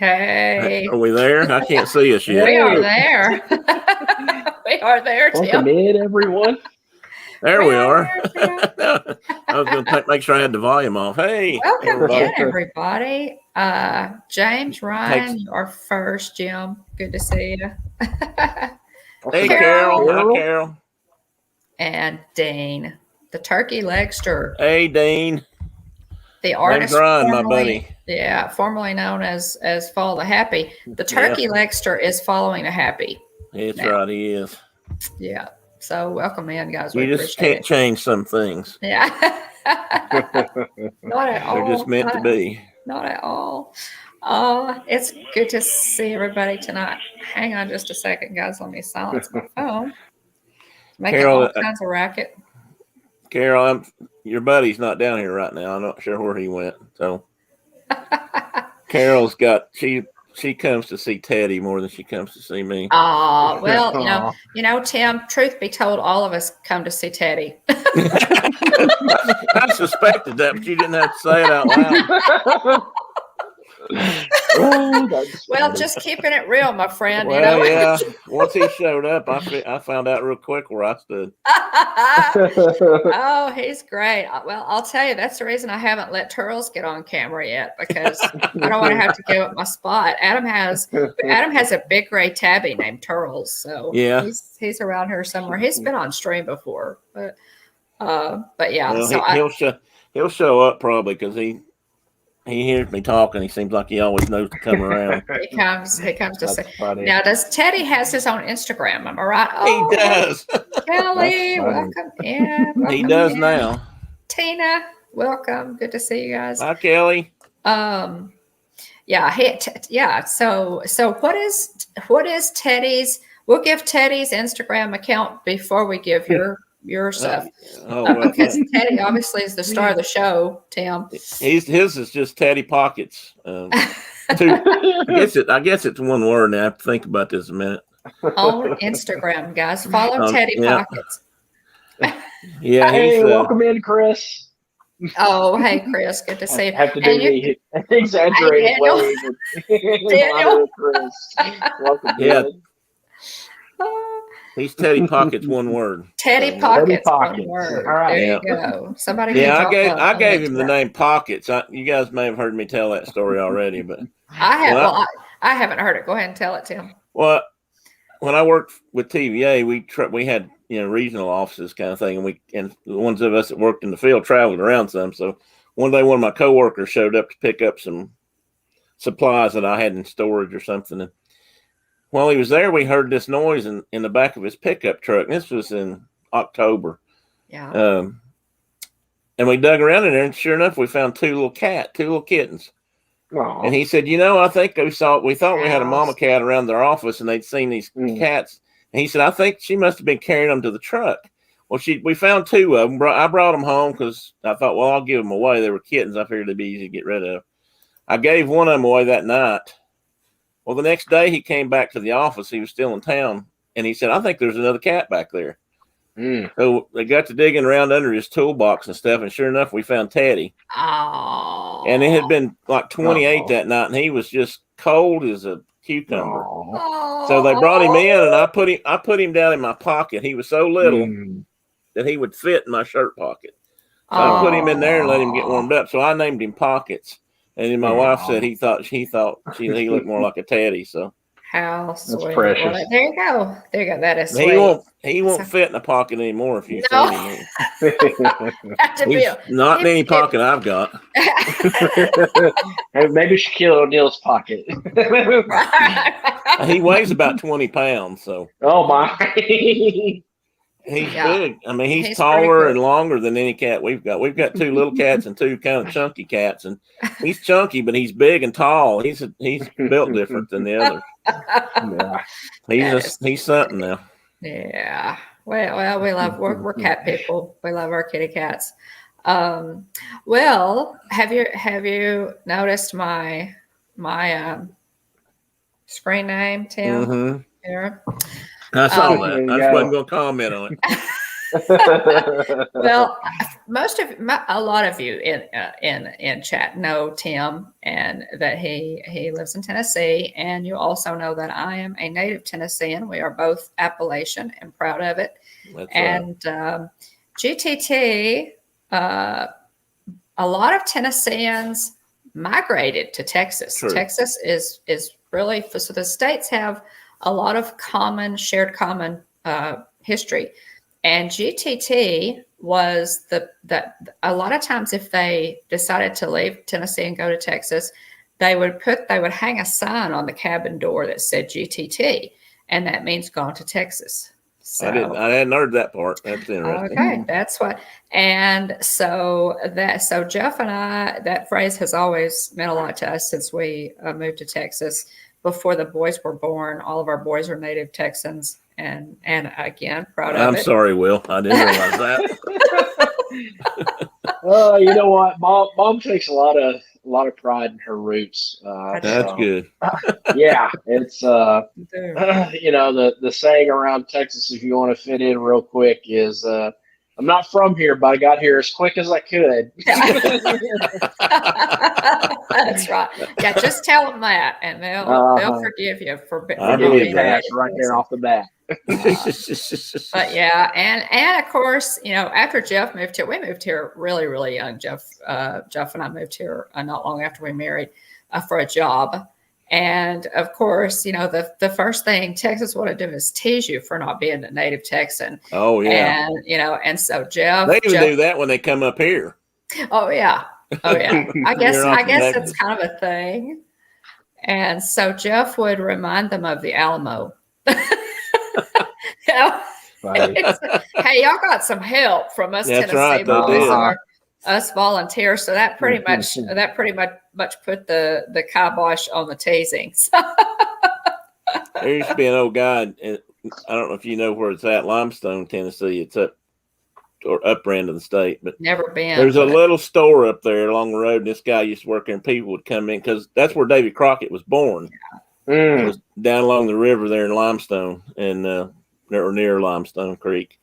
Hey. Are we there? I can't see us yet. We are there. We are there, Tim. Welcome in, everyone. There we are. There, I was going to make sure I had the volume off. Hey, welcome everybody. in, everybody. James, Ryan, you are first. Jim, good to see you. Hey, Carol. Hi, Carol. And Dean, the turkey legster. Hey, Dean. The artist, Ryan, my buddy. Yeah, formerly known as Follow the Happy. The turkey legster is following the Happy. That's right, he is. Yeah. So welcome in, guys. You just can't change some things. Yeah. Not at all. They're just meant to be. Not at all. It's good to see everybody tonight. Hang on just a second, guys. Let me silence my phone. Making Carol, all kinds of racket. Carol, your buddy's not down here right now. I'm not sure where he went. So Carol's got she comes to see Teddy more than she comes to see me. Oh, well, you know, Tim, truth be told, all of us come to see Teddy. I suspected that, but you didn't have to say it out loud. Well, just keeping it real, my friend. Well, you know? Yeah. Once he showed up, I found out real quick where I stood. Oh, he's great. Well, I'll tell you, that's the reason I haven't let Turles get on camera yet, because I don't want to have to give up my spot. Adam has a big gray tabby named Turles, so yeah, he's around here somewhere. He's been on stream before, but yeah. Well, so he'll show up probably because he hears me talking. He seems like he always knows to come around. He comes to say. Funny. Now, does Teddy has his own Instagram? Am I right? Oh, he does. Kelly, welcome in. He does now. Tina, welcome. Good to see you guys. Hi, Kelly. Yeah. So what is Teddy's? We'll give Teddy's Instagram account before we give your stuff. Because Teddy obviously is the star of the show, Tim. His is just Teddy Pockets. I guess it's one word now. I have to think about this a minute. On Instagram, guys. Follow Teddy Pockets. Yeah. Hey, welcome in, Chris. Oh, hey, Chris. Good to see you. I have to do the exaggerated way. Daniel. Chris. Welcome in. He's Teddy Pockets, one word. Teddy Pockets, one word. All right. There you go. Somebody. Yeah, I gave him the name Pockets. You guys may have heard me tell that story already, but I haven't heard it. Go ahead and tell it, Tim. Well, when I worked with TVA, we had regional offices kind of thing, and the ones of us that worked in the field traveled around some. So one day, one of my coworkers showed up to pick up some supplies that I had in storage or something, and while he was there, we heard this noise in the back of his pickup truck. This was in October. Yeah. And we dug around in there, and sure enough, we found two little kittens. Aww. And he said, I think we thought we had a mama cat around their office, and they'd seen these cats. And he said, I think she must have been carrying them to the truck. Well, we found two of them. I brought them home because I thought, well, I'll give them away. They were kittens. I figured they'd be easy to get rid of. I gave one of them away that night. Well, the next day he came back to the office. He was still in town, and he said, I think there's another cat back there. So they got to digging around under his toolbox and stuff, and sure enough, we found Teddy. Oh. And it had been like 28 that night, and he was just cold as a cucumber. So they brought him in, and I put him down in my pocket. He was so little that he would fit in my shirt pocket. So I put him in there and let him get warmed up. So I named him Pockets. And then my wife said he thought he looked more like a Teddy. So how sweet. That's precious. Well, there you go. That is sweet. He won't fit in a pocket anymore if you feed him. He's not in any pocket I've got. Maybe Shaquille O'Neal's pocket. He weighs about 20 pounds. So. Oh my. He's big. I mean, he's taller and longer than any cat we've got. We've got two little cats and two kind of chunky cats, and he's chunky, but he's big and tall. He's built different than the other. Yeah. He's something now. Yeah. Well, we're cat people. We love our kitty cats. Well, have you noticed my screen name, Tim? Mm-hmm. Here. I saw that. I just wasn't going to comment on it. Well, a lot of you in chat know Tim, and that he lives in Tennessee, and you also know that I am a native Tennessean. We are both Appalachian and proud of it. That's and GTT, a lot of Tennesseans migrated to Texas. True. Texas is really, so the states have a lot of shared common history. And GTT was that a lot of times if they decided to leave Tennessee and go to Texas, they would hang a sign on the cabin door that said GTT, and that means gone to Texas. So, I hadn't heard that part. That's interesting. Okay, that's what. And so Jeff and I, that phrase has always meant a lot to us since we moved to Texas. Before the boys were born, all of our boys are native Texans, and again, proud of it. I'm sorry, Will. I didn't realize that. You know what? Mom takes a lot of pride in her roots. That's good. Yeah, it's the saying around Texas, if you want to fit in real quick, is I'm not from here, but I got here as quick as I could. That's right. Yeah, just tell them that, and they'll forgive you for being that right there off the bat. But yeah, and of course, after Jeff moved here, we moved here really, really young. Jeff and I moved here not long after we married for a job. And of course, the first thing Texas want to do is tease you for not being a native Texan. Oh yeah. And and so Jeff, they even do that when they come up here. Oh yeah. I guess it's kind of a thing. And so Jeff would remind them of the Alamo. Hey, y'all got some help from us Tennessee boys, us volunteers. So that pretty much put the kibosh on the teasing. There used to be an old guy, and I don't know if you know where it's at, Limestone, Tennessee. It's upper end of the state, but never been. There's a little store up there along the road, and this guy used to work there, and people would come in because that's where Davy Crockett was born. It was down along the river there in Limestone, and or near Limestone Creek.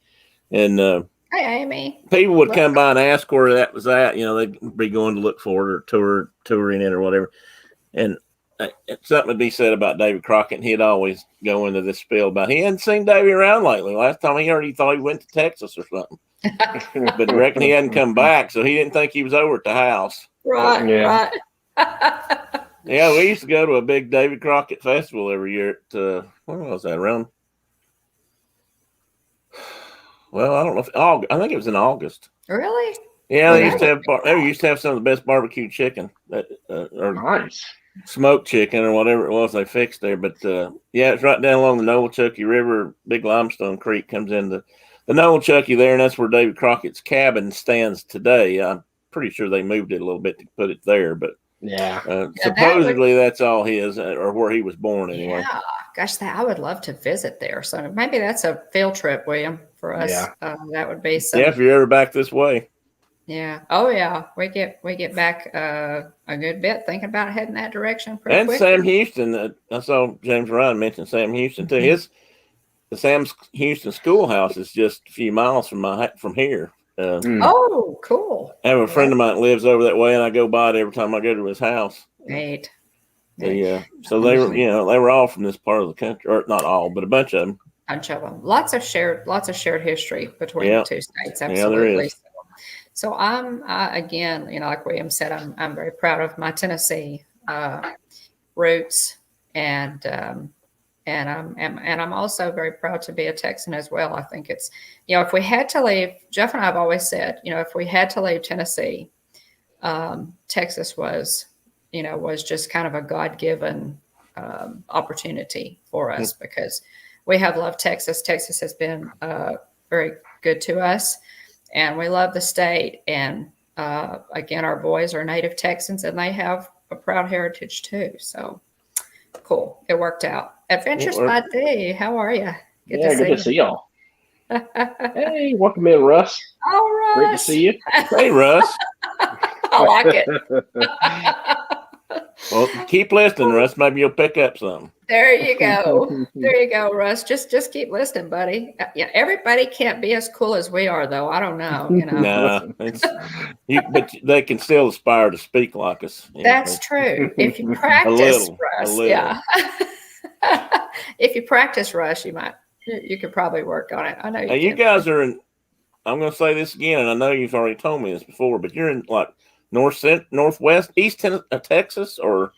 And hey, Amy, people would come by and ask where that was at. They'd be going to look for it or touring it or whatever. And something would be said about Davy Crockett, and he'd always go into this spiel about he hadn't seen Davy around lately. Last time he heard, he thought he went to Texas or something. But I reckon he hadn't come back, so he didn't think he was over at the house. Right. Yeah, we used to go to a big Davy Crockett festival every year at when was that, around? Well, I don't know I think it was in August. Really? Yeah, they used to have some of the best barbecue chicken or nice smoked chicken or whatever it was they fixed there. But yeah, it's right down along the Nolechucky River. Big Limestone Creek comes into the Nolechucky there, and that's where Davy Crockett's cabin stands today. I'm pretty sure they moved it a little bit to put it there, but supposedly that's all his, or where he was born anyway. Yeah, gosh, I would love to visit there. So maybe that's a field trip, William, for us. Yeah. That would be some. Yeah, if you're ever back this way. Yeah. Oh yeah, we get back a good bit thinking about heading that direction pretty quick. Sam Houston, I saw James Ryan mention Sam Houston too. The Sam Houston schoolhouse is just a few miles from here. Oh, cool. I have a friend of mine that lives over that way, and I go by it every time I go to his house. Neat. So they were all from this part of the country, or not all, but a bunch of them. Lots of shared history between the two states. Absolutely. Yeah, there is. So I'm again, like William said, I'm very proud of my Tennessee roots, and I'm also very proud to be a Texan as well. I think it's, if we had to leave, Jeff and I have always said, if we had to leave Tennessee, Texas was just kind of a God-given opportunity for us because we have loved Texas. Texas has been very good to us, and we love the state. And again, our boys are native Texans, and they have a proud heritage too. So cool. It worked out. Adventures by D. How are you? Good to see y'all. Hey, welcome in, Russ. Oh, Russ. Great to see you. Hey, Russ. I like it. Well, keep listening, Russ. Maybe you'll pick up something. There you go. There you go, Russ. Just keep listening, buddy. Yeah, everybody can't be as cool as we are, though. I don't know. Nah, but they can still aspire to speak like us. That's true. If you practice, Russ. Yeah. If you practice, Russ, you could probably work on it. I know you guys are in. I'm going to say this again, and I know you've already told me this before, but you're in like northwest, east Texas, or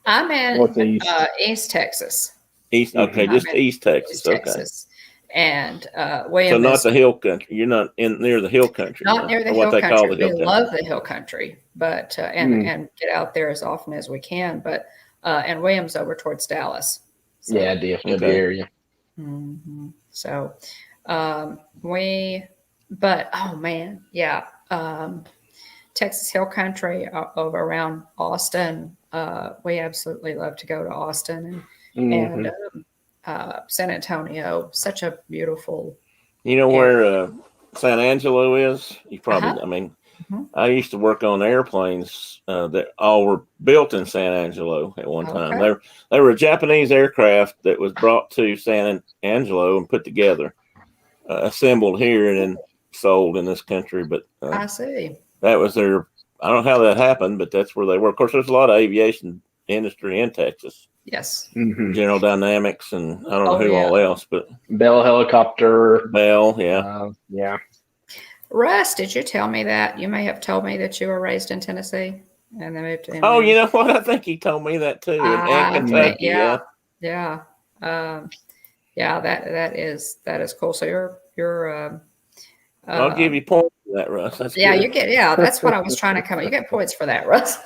I'm in East Texas. East, okay, just East Texas. East Texas. And William. So not the hill country. You're not near the hill country. Not near the hill country. We love the hill country, but and get out there as often as we can. But and William's over towards Dallas. So. Yeah, definitely area. Mm-hmm. So but oh man, yeah. Texas Hill Country over around Austin. We absolutely love to go to Austin and San Antonio. Such a beautiful. You know where San Angelo is? You probably. I mean, I used to work on airplanes that all were built in San Angelo at one time. They were a Japanese aircraft that was brought to San Angelo and put together, assembled here, and then sold in this country. But I see. That was their. I don't know how that happened, but that's where they were. Of course, there's a lot of aviation industry in Texas. Yes. General Dynamics and I don't know who all else, but Bell Helicopter. Bell, yeah. Yeah. Russ, did you tell me that? You may have told me that you were raised in Tennessee and then moved to Indiana. Oh, you know what? I think he told me that too. In Kentucky. Yeah. That is cool. So you're I'll give you points for that, Russ. That's good. You get that's what I was trying to come up. You get points for that, Russ.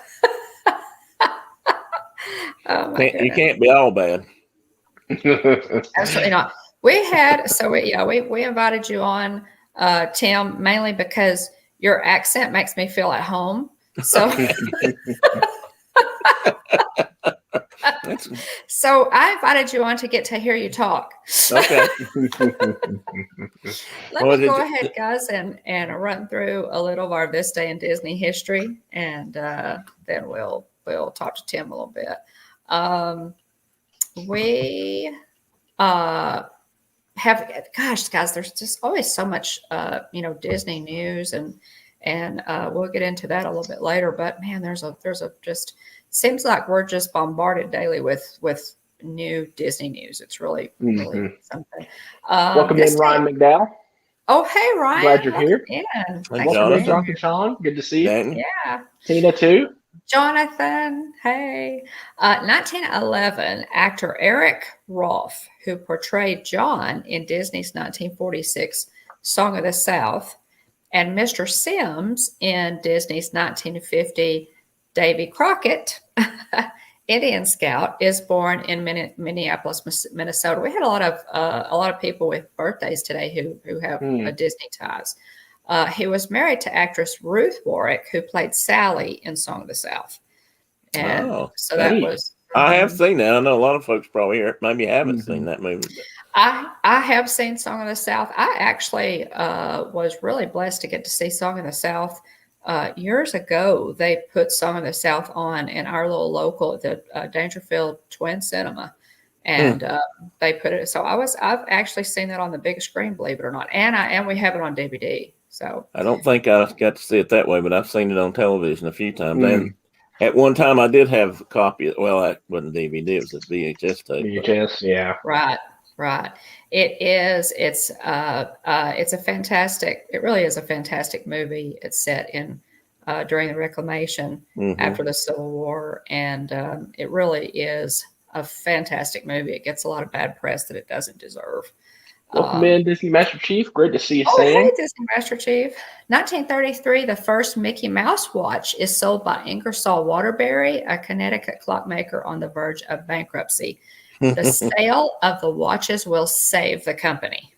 You can't be all bad. Absolutely not. We invited you on, Tim, mainly because your accent makes me feel at home. So So I invited you on to get to hear you talk. Okay. Let me go ahead, guys, and run through a little of our This Day in Disney history, and then we'll talk to Tim a little bit. We have, gosh, guys, there's just always so much, Disney news, and we'll get into that a little bit later. But man, there's a just seems like we're just bombarded daily with new Disney news. It's really something. Welcome in, Ryan McDowell. Oh, hey, Ryan. Glad you're here. Welcome in, Jonathan Sean. Good to see you. Yeah. Tina, too. Jonathan, hey. 1911, actor Eric Rolfe, who portrayed John in Disney's 1946 Song of the South, and Mr. Sims in Disney's 1950 Davy Crockett, Indian Scout, is born in Minneapolis, Minnesota. We had a lot of people with birthdays today who have Disney ties. He was married to actress Ruth Warwick, who played Sally in Song of the South. And that was. I have seen that. I know a lot of folks probably maybe haven't seen that movie. But. I have seen Song of the South. I actually was really blessed to get to see Song of the South. Years ago, they put Song of the South on in our little local, the Dangerfield Twin Cinema. And they put it. So I've actually seen that on the big screen, believe it or not. And we have it on DVD. So I don't think I got to see it that way, but I've seen it on television a few times. And at one time I did have a copy. Well, that wasn't DVD, it was a VHS tape. VHS, yeah. Right. It is. It's a fantastic. It really is a fantastic movie. It's set in during the Reclamation after the Civil War, and it really is a fantastic movie. It gets a lot of bad press that it doesn't deserve. Welcome in, Disney Master Chief. Great to see you, Sam. Hey, Disney Master Chief. 1933, the first Mickey Mouse watch is sold by Ingersoll Waterbury, a Connecticut clockmaker on the verge of bankruptcy. The sale of the watches will save the company.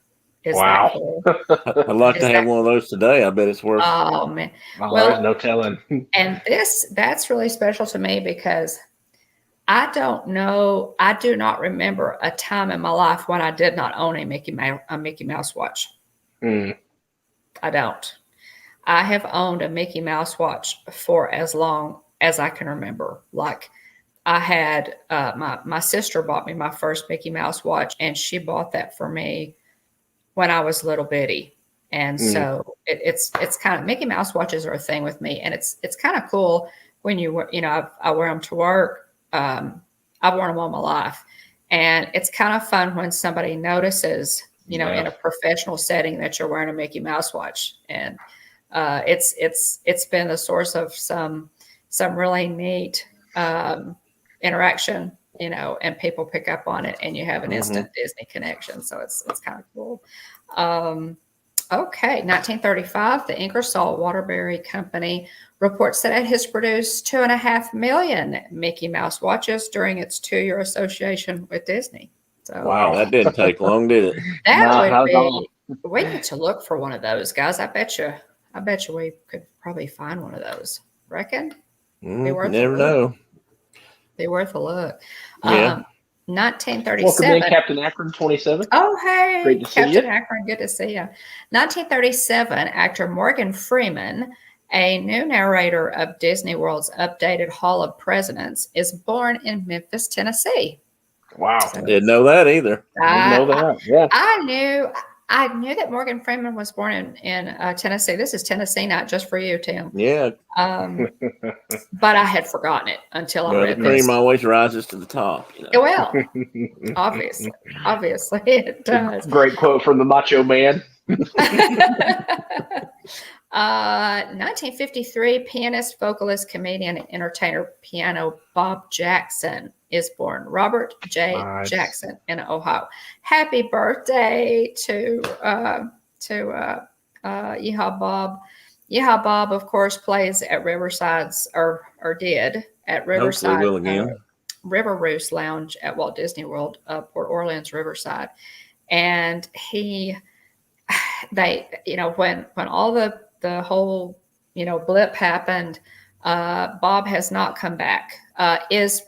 Wow. Cool? I'd like to have one of those today. I bet it's worth. Oh, man. Well, there's no telling. And that's really special to me because I don't know. I do not remember a time in my life when I did not own a Mickey Mouse watch. I don't. I have owned a Mickey Mouse watch for as long as I can remember. Like I had my sister bought me my first Mickey Mouse watch, and she bought that for me when I was little bitty. And so it's kind of, Mickey Mouse watches are a thing with me, and it's kind of cool when I wear them to work. I've worn them all my life, and it's kind of fun when somebody notices, in a professional setting that you're wearing a Mickey Mouse watch, and it's been the source of some really neat interaction, and people pick up on it, and you have an instant Disney connection. So it's kind of cool. Okay, 1935, the Ingersoll Waterbury Company reports that it has produced 2.5 million Mickey Mouse watches during its 2-year association with Disney. So, wow, that didn't take long, did it? That would be. We need to look for one of those, guys. I bet you we could probably find one of those. Reckon? Never know. Be worth a look. Yeah. 1937. Welcome in, Captain Akron 27. Oh, hey, Great to see Captain you. Akron. Good to see you. 1937, actor Morgan Freeman, a new narrator of Disney World's updated Hall of Presidents, is born in Memphis, Tennessee. Wow. So, didn't know that either. I didn't know that. Yeah. I knew that Morgan Freeman was born in Tennessee. This is Tennessee, not just for you, Tim. Yeah. But I had forgotten it until I read the cream this. always rises to the top. Well, obviously it does. Great quote from the Macho Man. 1953, pianist, vocalist, comedian, and entertainer, piano Bob Jackson is born. Robert J. Jackson in Ohio. Happy birthday to Yeehaw Bob. Yeehaw Bob, of course, plays at Riverside's or did at Riverside. Hopefully will again. River Roost Lounge at Walt Disney World, Port Orleans, Riverside, and when all the whole blip happened, Bob has not come back. Is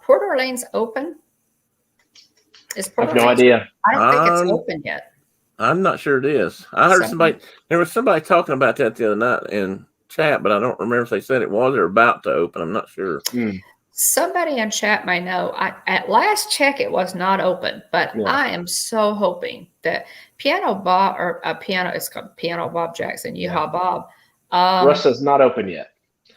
Port Orleans open? I have no idea. I don't think it's open yet. I'm not sure it is. I heard there was somebody talking about that the other night in chat, but I don't remember if they said it was or about to open. I'm not sure. Somebody in chat may know. At last check, it was not open, but I am so hoping that Piano Bob it's called Piano Bob Jackson, Yeehaw Bob. Russ says not open yet.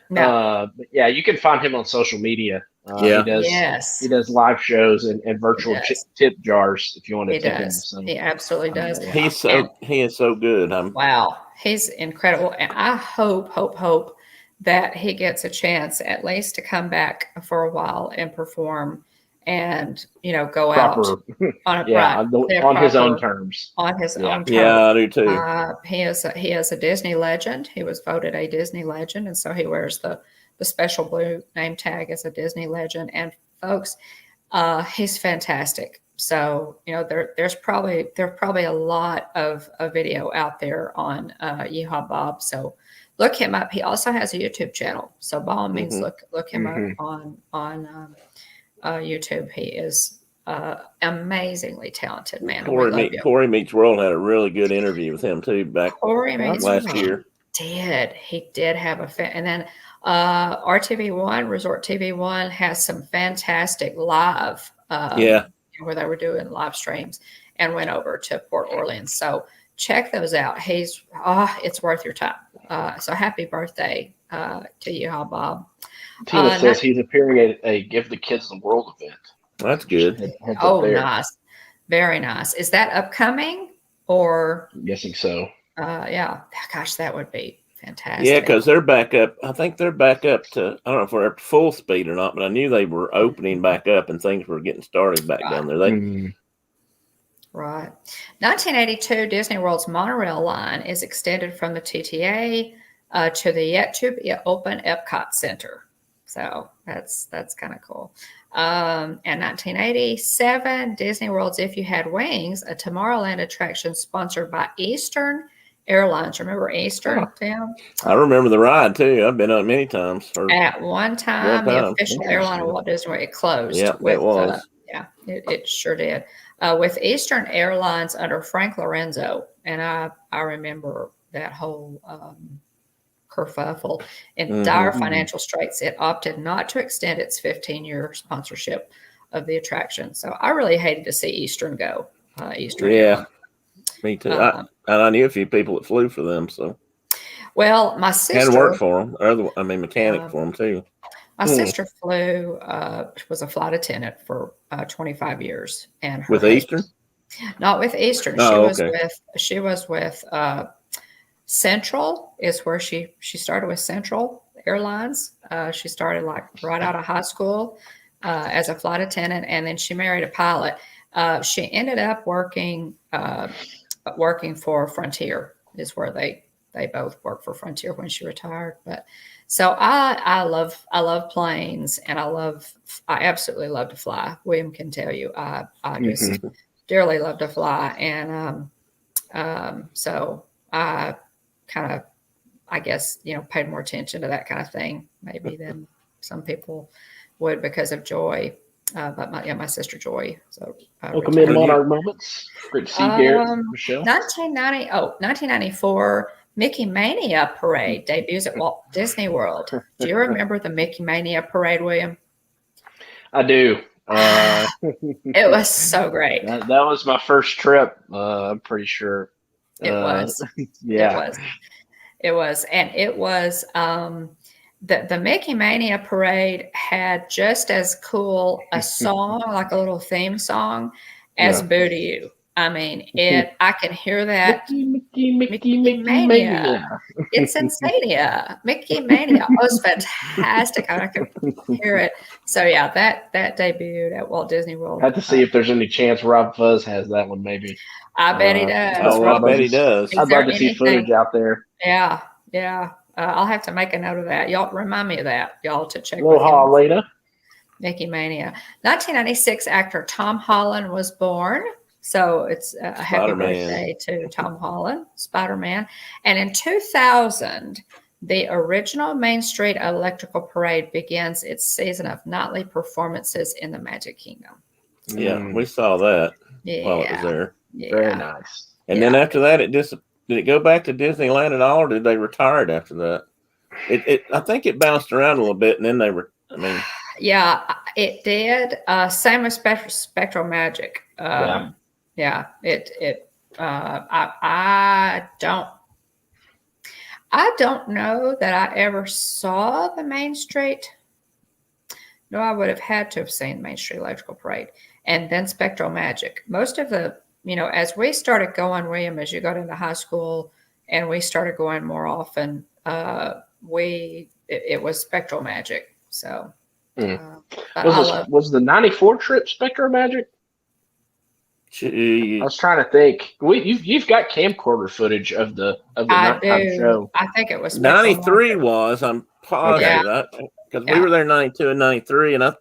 No. But yeah, you can find him on social media. He does live shows and virtual tip jars if you want to tip him. He absolutely does. He is so good. Wow, he's incredible, and I hope that he gets a chance at least to come back for a while and perform and go out on his own terms. On his own terms. Yeah, I do too. He is a Disney legend. He was voted a Disney legend, and so he wears the special blue name tag as a Disney legend. And folks, he's fantastic. So there's probably a lot of video out there on Yeehaw Bob. So look him up. He also has a YouTube channel. So by all means, look him up on YouTube. He is amazingly talented man. Corey Meets World had a really good interview with him too back last year. He did have and then RTV1, Resort TV1 has some fantastic live where they were doing live streams and went over to Port Orleans. So check those out. It's worth your time. So happy birthday to Yeehaw Bob. Tina says he's appearing at a Give the Kids the World event. That's good. Nice. Very nice. Is that upcoming or? I'm guessing so. Yeah. Gosh, that would be fantastic. Yeah, because they're back up. I think they're back up to, I don't know if we're up to full speed or not, but I knew they were opening back up and things were getting started back down there. Right. 1982, Disney World's monorail line is extended from the TTA to the yet-to-be-open Epcot Center. So that's kind of cool. And 1987, Disney World's If You Had Wings, a Tomorrowland attraction sponsored by Eastern Airlines. Remember Eastern, Tim? I remember the ride, too. I've been on it many times. At one time, the official airline of Walt Disney World, it closed. Yeah, it was. It sure did. With Eastern Airlines under Frank Lorenzo. And I remember that whole kerfuffle, in dire financial straits, it opted not to extend its 15-year sponsorship of the attraction. So I really hated to see Eastern go. Eastern. Yeah, me too. I knew a few people that flew for them, so. Well, my sister had worked for them. Mechanic for them too. My sister flew. Was a flight attendant for 25 years, and her with Eastern. Not with Eastern. She was with Central. Is where she started with Central Airlines. She started like right out of high school as a flight attendant, and then she married a pilot. She ended up working for Frontier. Is where they both worked for Frontier when she retired. But so I love planes, and I absolutely love to fly. William can tell you I just dearly love to fly, and so I kind of, I guess, paid more attention to that kind of thing maybe than some people would because of Joy. But my sister Joy. So welcome in Monarch Moments. Great to see you, Garrett, Michelle. 1994 Mickey Mania Parade debuts at Walt Disney World. Do you remember the Mickey Mania Parade, William? I do. It was so great. That was my first trip. I'm pretty sure. It was. Yeah. It was. And it was the Mickey Mania Parade had just as cool a song, like a little theme song, as Booty You. I mean, I can hear that. Mickey Mania. It's Insania. Mickey Mania. It was fantastic. I could hear it. So yeah, that debuted at Walt Disney World. I have to see if there's any chance Rob Fuzz has that one. Maybe. I bet he does. I bet he does. I'd love to see footage out there. Yeah. I'll have to make a note of that. Y'all remind me of that. Y'all to check. Aloha, Lena. Mickey Mania. 1996 actor Tom Holland was born. So it's a happy birthday to Tom Holland, Spider-Man. And in 2000, the original Main Street Electrical Parade begins its season of nightly performances in the Magic Kingdom. Yeah, we saw that while it was there. Yeah. Very nice. And then after that, did it go back to Disneyland at all, or did they retire it after that? I think it bounced around a little bit, and then they were. Yeah, it did. Same with Spectral Magic. Yeah, I don't know that I ever saw the Main Street. No, I would have had to have seen Main Street Electrical Parade and then Spectral Magic. Most of the, as we started going, William, as you got into high school and we started going more often, it was Spectral Magic. So was the 94 trip Spectral Magic? Jeez. I was trying to think. You've got camcorder footage of the nighttime show. I think it was 93. I'm positive because we were there 92 and 93, and I'm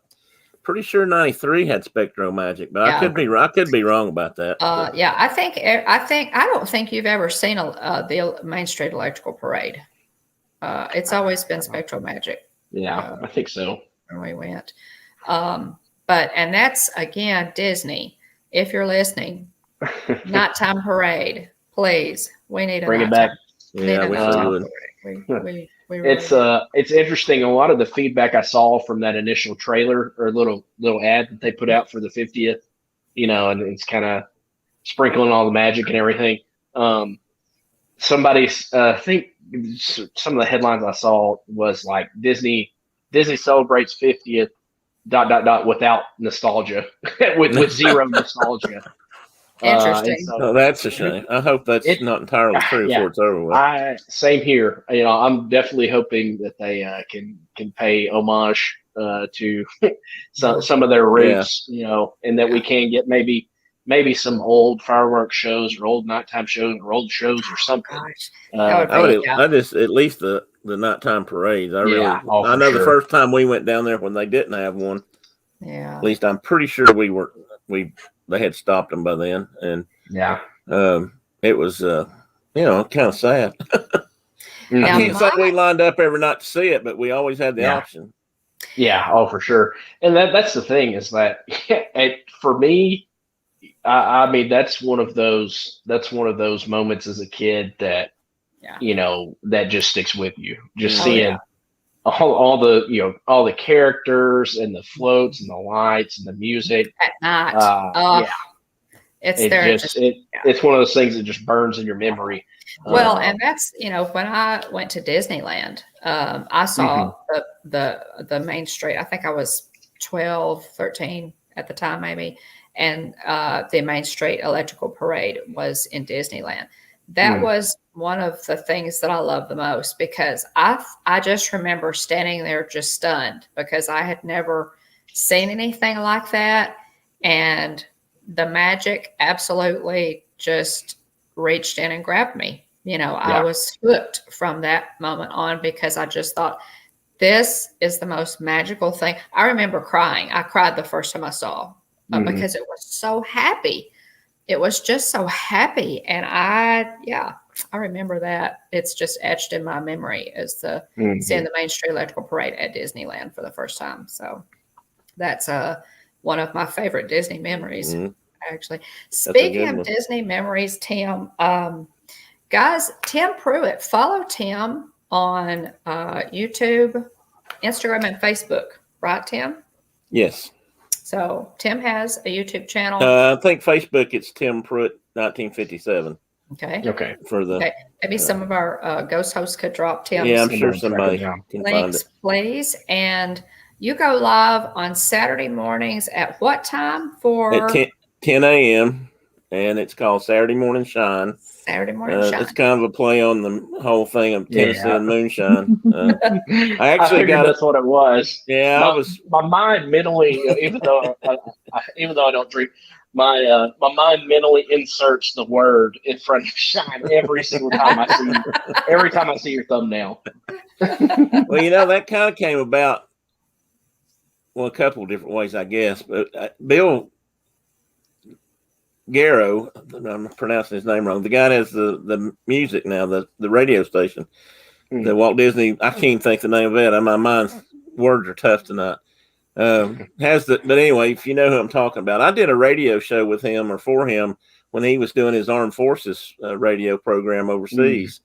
pretty sure 93 had Spectro Magic, but I could be wrong about that. I don't think you've ever seen the Main Street Electrical Parade. It's always been Spectro Magic. Yeah, I think so. When we went, and that's again Disney. If you're listening, nighttime parade, please. We need bring it back. Yeah, we should. It's interesting. A lot of the feedback I saw from that initial trailer or little ad that they put out for the 50th, and it's kind of sprinkling all the magic and everything. Somebody's, I think some of the headlines I saw was like Disney celebrates 50th. ... without nostalgia, with zero nostalgia. Interesting. That's a shame. I hope that's not entirely true before it's over with. Same here. I'm definitely hoping that they can pay homage to some of their roots, and that we can get maybe some old fireworks shows or old nighttime shows or old shows or something. I just at least the nighttime parades. I know the first time we went down there when they didn't have one. Yeah. At least I'm pretty sure they had stopped them by then, and it was kind of sad. I can't say we lined up every night to see it, but we always had the option. Yeah, for sure. And that's the thing is that for me, I mean that's one of those moments as a kid that that just sticks with you. Just seeing all the characters and the floats and the lights and the music at night. It's one of those things that just burns in your memory. Well, and that's, when I went to Disneyland, I saw the Main Street. I think I was 12, 13 at the time, maybe. And the Main Street Electrical Parade was in Disneyland. That was one of the things that I love the most, because I just remember standing there just stunned, because I had never seen anything like that. And the magic absolutely just reached in and grabbed me. I was hooked from that moment on, because I just thought, this is the most magical thing. I remember crying. I cried the first time I saw, because it was so happy. It was just so happy. And I remember that. It's just etched in my memory as seeing the Main Street Electrical Parade at Disneyland for the first time. So that's one of my favorite Disney memories, actually. Speaking of Disney memories, Tim, guys, Tim Pruitt, follow Tim on YouTube, Instagram, and Facebook, right, Tim? Yes. So Tim has a YouTube channel. I think Facebook, it's Tim Pruitt 1957. Okay. Maybe some of our ghost hosts could drop Tim's. Yeah, I'm sure somebody can find it. Please. And you go live on Saturday mornings at what time? At 10 a.m. And it's called Saturday Morning Shine. Saturday Morning Shine. It's kind of a play on the whole thing of Tennessee and moonshine. I actually that's what it was. Yeah, my mind mentally, even though I don't drink, my mind mentally inserts the word in front of shine every single time I see your thumbnail. Well, that kind of came about a couple of different ways, I guess. But Bill Garrow, I'm pronouncing his name wrong. The guy that has the music now, the radio station, the Walt Disney. I can't think the name of it. My mind's words are tough tonight. But anyway, if you know who I'm talking about, I did a radio show with him or for him when he was doing his Armed Forces radio program overseas.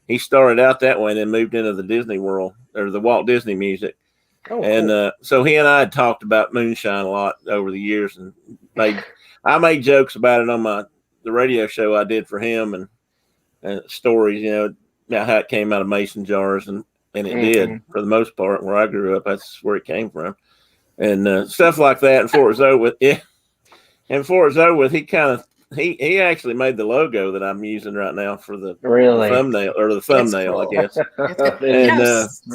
He started out that way and then moved into the Disney world, or the Walt Disney music. And so he and I had talked about moonshine a lot over the years, and I made jokes about it on the radio show I did for him, and stories, about how it came out of mason jars, and it did for the most part. Where I grew up, that's where it came from, and stuff like that. And before it was over with, he actually made the logo that I'm using right now for the thumbnail, I guess.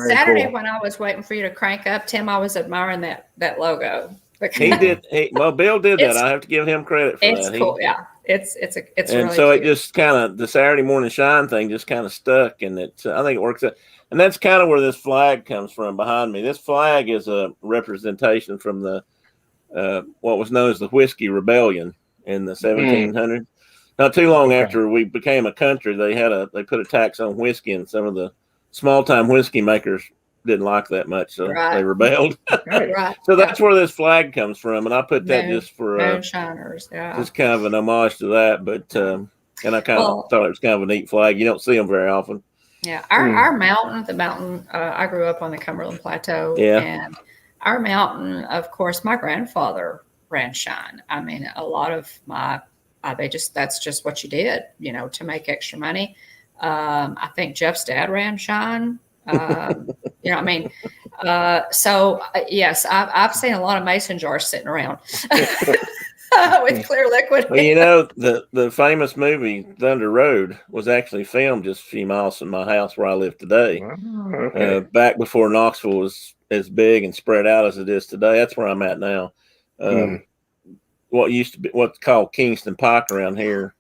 Saturday when I was waiting for you to crank up, Tim, I was admiring that logo. He did. Bill did that. I have to give him credit for that. It's cool. It's and really so cute. It just kind of, the Saturday Morning Shine thing just kind of stuck, and I think it works out. And that's kind of where this flag comes from behind me. This flag is a representation from the what was known as the Whiskey Rebellion in the 1700s. Not too long after we became a country, they put a tax on whiskey, and some of the small time whiskey makers didn't like that much, so they rebelled. So that's where this flag comes from, and I put that just for moonshiners, just kind of an homage to that. But and I kind of thought it was kind of a neat flag. You don't see them very often. Yeah, our mountain, the mountain. I grew up on the Cumberland Plateau, and our mountain, of course, my grandfather ran shine. I mean, a lot of that's just what you did, to make extra money. I think Jeff's dad ran shine. So yes, I've seen a lot of mason jars sitting around with clear liquid. Well, the famous movie Thunder Road was actually filmed just a few miles from my house where I live today. Back before Knoxville was as big and spread out as it is today. That's where I'm at now. What used to be what's called Kingston Pike around here.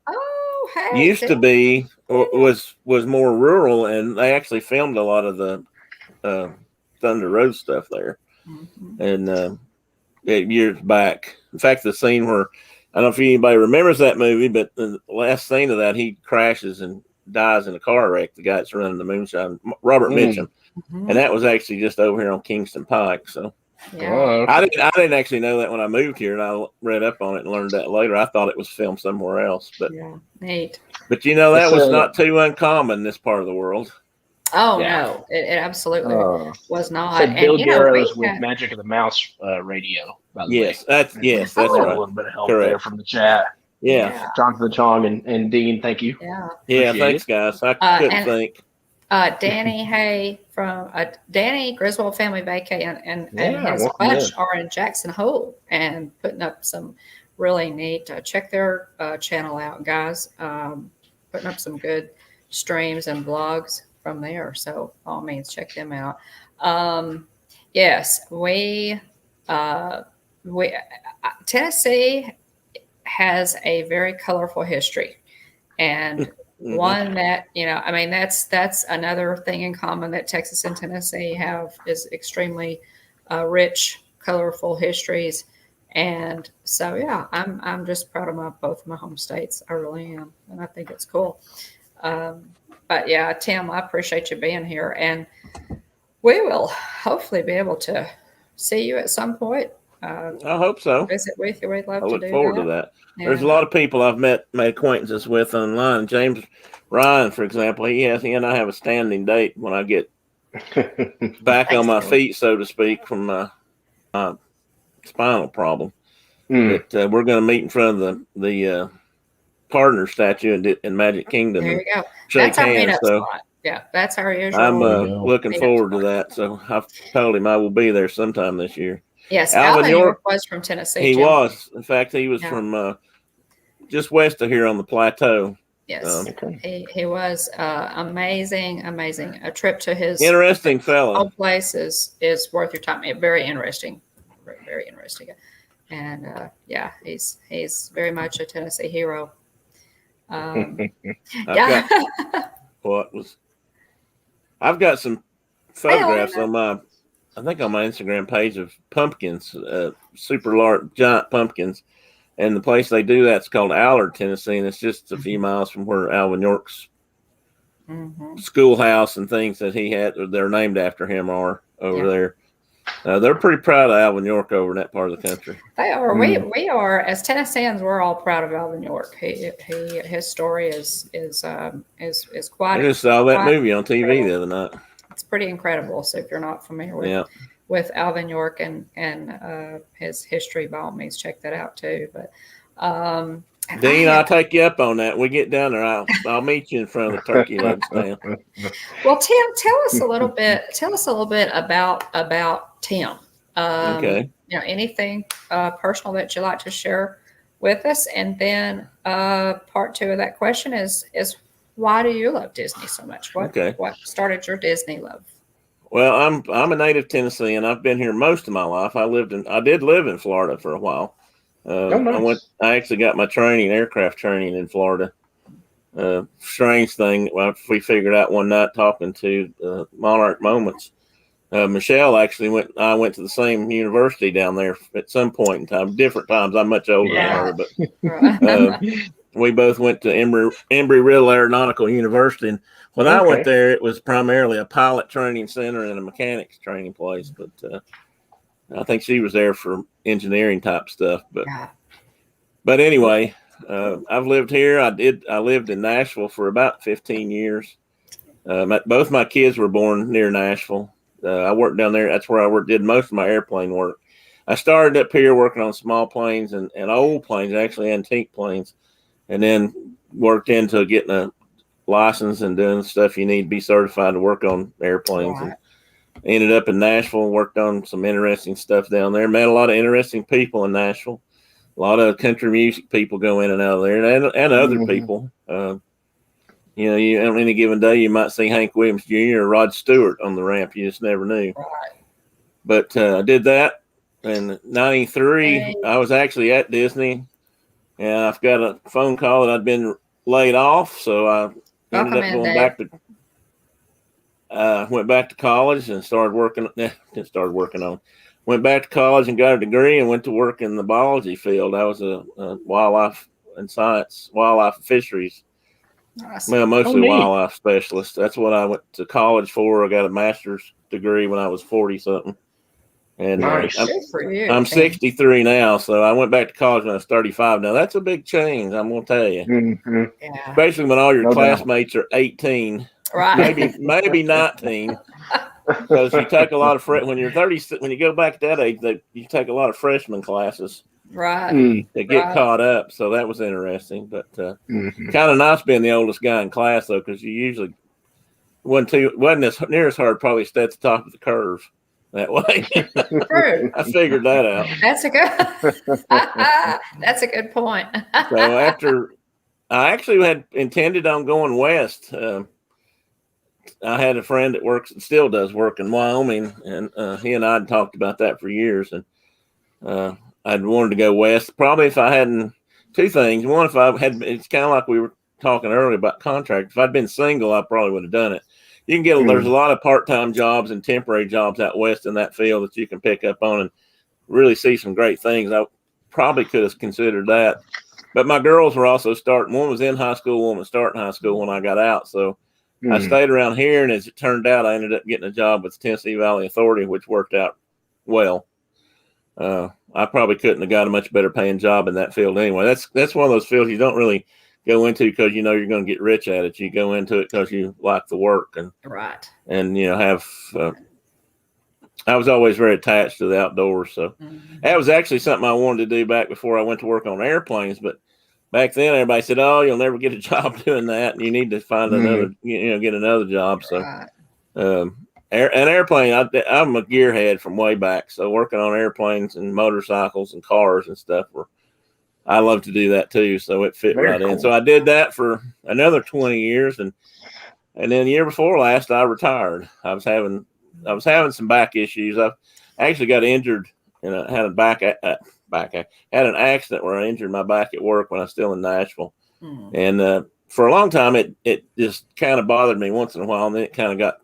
Used to be was more rural, and they actually filmed a lot of the Thunder Road stuff there. And years back, in fact, the scene where I don't know if anybody remembers that movie, but the last scene of that, he crashes and dies in a car wreck. The guy that's running the moonshine, Robert Mitchum, and that was actually just over here on Kingston Pike. So Yeah. Okay. I didn't actually know that when I moved here, and I read up on it and learned that later. I thought it was filmed somewhere else, but Yeah. Neat. But you know, that It's was not too uncommon in this part of the world. Oh Yeah. no, it absolutely was not. Said Bill And Garrow's with had, Magic of the Mouse radio, by the Yes, way. that's We right. got a little bit of help there from the chat. Yeah. Jonathan Chong and Dean, thank you. Yeah. Yeah, thanks, guys. I couldn't think. Danny Hay from Danny Griswold Family Vacay and his welcome bunch in. are in Jackson Hole and putting up some really neat. Check their channel out, guys. Putting up some good streams and vlogs from there. So, by all means, check them out. Yes, Tennessee has a very colorful history, and one that I mean, that's another thing in common that Texas and Tennessee have is extremely rich, colorful histories. And so, yeah, I'm just proud of both of my home states. I really am, and I think it's cool. But yeah, Tim, I appreciate you being here, and we will hopefully be able to see you at some point. I hope so. Visit with you. We'd love I to look do forward that. to that. There's a lot of people I've made acquaintances with online. James Ryan, for example, he and I have a standing date when I get back on my feet, so to speak, from my spinal problem. That we're going to meet in front of the partner statue in Magic Kingdom. There you go. Shake that's our hands. meetup spot. Yeah, that's our usual. I'm looking forward to that. So I've told him I will be there sometime this year. Yes, Alvin York was from Tennessee. He was. In fact, he was from just west of here on the plateau. Yes, he was amazing. A trip to his interesting fellow. Old place is worth your time. Very interesting, very interesting. And he's very much a Tennessee hero. I've got some photographs on my Instagram page of pumpkins, super large, giant pumpkins. And the place they do that's called Allard, Tennessee, and it's just a few miles from where Alvin York's schoolhouse and things that he had, they're named after him, are over there. They're pretty proud of Alvin York over in that part of the country. They are. We are, as Tennesseans, we're all proud of Alvin York. His story is quite. I just saw that movie on TV the other night. It's pretty incredible. So if you're not familiar with Alvin York and his history, by all means, check that out too. But Dean, I'll take you up on that. We get down there, I'll meet you in front of the turkey leg stand. Well, Tim, tell us a little bit about Tim. Anything personal that you like to share with us, and then part two of that question is why do you love Disney so much? What started your Disney love? Well, I'm a native Tennessean. I've been here most of my life. I did live in Florida for a while. Nice. I actually got my aircraft training in Florida. Strange thing, we figured out one night talking to Monarch Moments. Michelle actually I went to the same university down there at some point in time, different times. I'm much older than her, but we both went to Embry-Riddle Aeronautical University. And when I went there, it was primarily a pilot training center and a mechanics training place. But I think she was there for engineering type stuff. But anyway, I've lived here. I lived in Nashville for about 15 years. Both my kids were born near Nashville. I worked down there. That's where I did most of my airplane work. I started up here working on small planes and old planes, actually antique planes, and then worked into getting a license and doing the stuff you need to be certified to work on airplanes. And ended up in Nashville, worked on some interesting stuff down there. Met a lot of interesting people in Nashville. A lot of country music people go in and out of there, and other people. You on any given day, you might see Hank Williams Jr. or Rod Stewart on the ramp. You just never knew. But I did that in '93. I was actually at Disney, and I've got a phone call that I'd been laid off, so I ended up going back to. Went back to college and went back to college and got a degree and went to work in the biology field. I was a wildlife and fisheries. Awesome. Well, mostly wildlife specialist. That's what I went to college for. I got a master's degree when I was 40 something. And Nice. Good for you. I'm Tim. 63 now, so I went back to college when I was 35. Now that's a big change, I'm gonna tell you. Mm-hmm. Yeah. Especially when all your No doubt. classmates are 18, Right. maybe 19. Because you take a lot of when you're 30, when you go back that age, you take a lot of freshman classes Right. to get Right. caught up. So that was interesting, but Mm-hmm. kind of nice being the oldest guy in class though, because you usually wasn't as near as hard probably stay at the top of the curve that way. True. I figured that out. That's a good. That's a good point. So after I actually had intended on going west. I had a friend that still does work in Wyoming, and he and I had talked about that for years. And I'd wanted to go west. Probably if I hadn't, two things. One, if I had, it's kind of like we were talking earlier about contract. If I'd been single, I probably would have done it. You can get, there's a lot of part-time jobs and temporary jobs out west in that field that you can pick up on and really see some great things. I probably could have considered that. But my girls were also starting. One was in high school, one was starting high school when I got out. So I stayed around here, and as it turned out, I ended up getting a job with the Tennessee Valley Authority, which worked out well. I probably couldn't have got a much better paying job in that field anyway. That's one of those fields you don't really go into because you know you're going to get rich at it. You go into it because you like the work and Right. And have. I was always very attached to the outdoors, so that was actually something I wanted to do back before I went to work on airplanes. But back then, everybody said, "Oh, you'll never get a job doing that, and you need to find another, get another job." So, Right. an airplane, I'm a gearhead from way back. So working on airplanes and motorcycles and cars and stuff, I love to do that too. So it fit right in. So I did that for another 20 years, and then the year before last, I retired. I was having some back issues. I actually got injured and I had had an accident where I injured my back at work when I was still in Nashville. And for a long time, it just kind of bothered me once in a while, and then it kind of got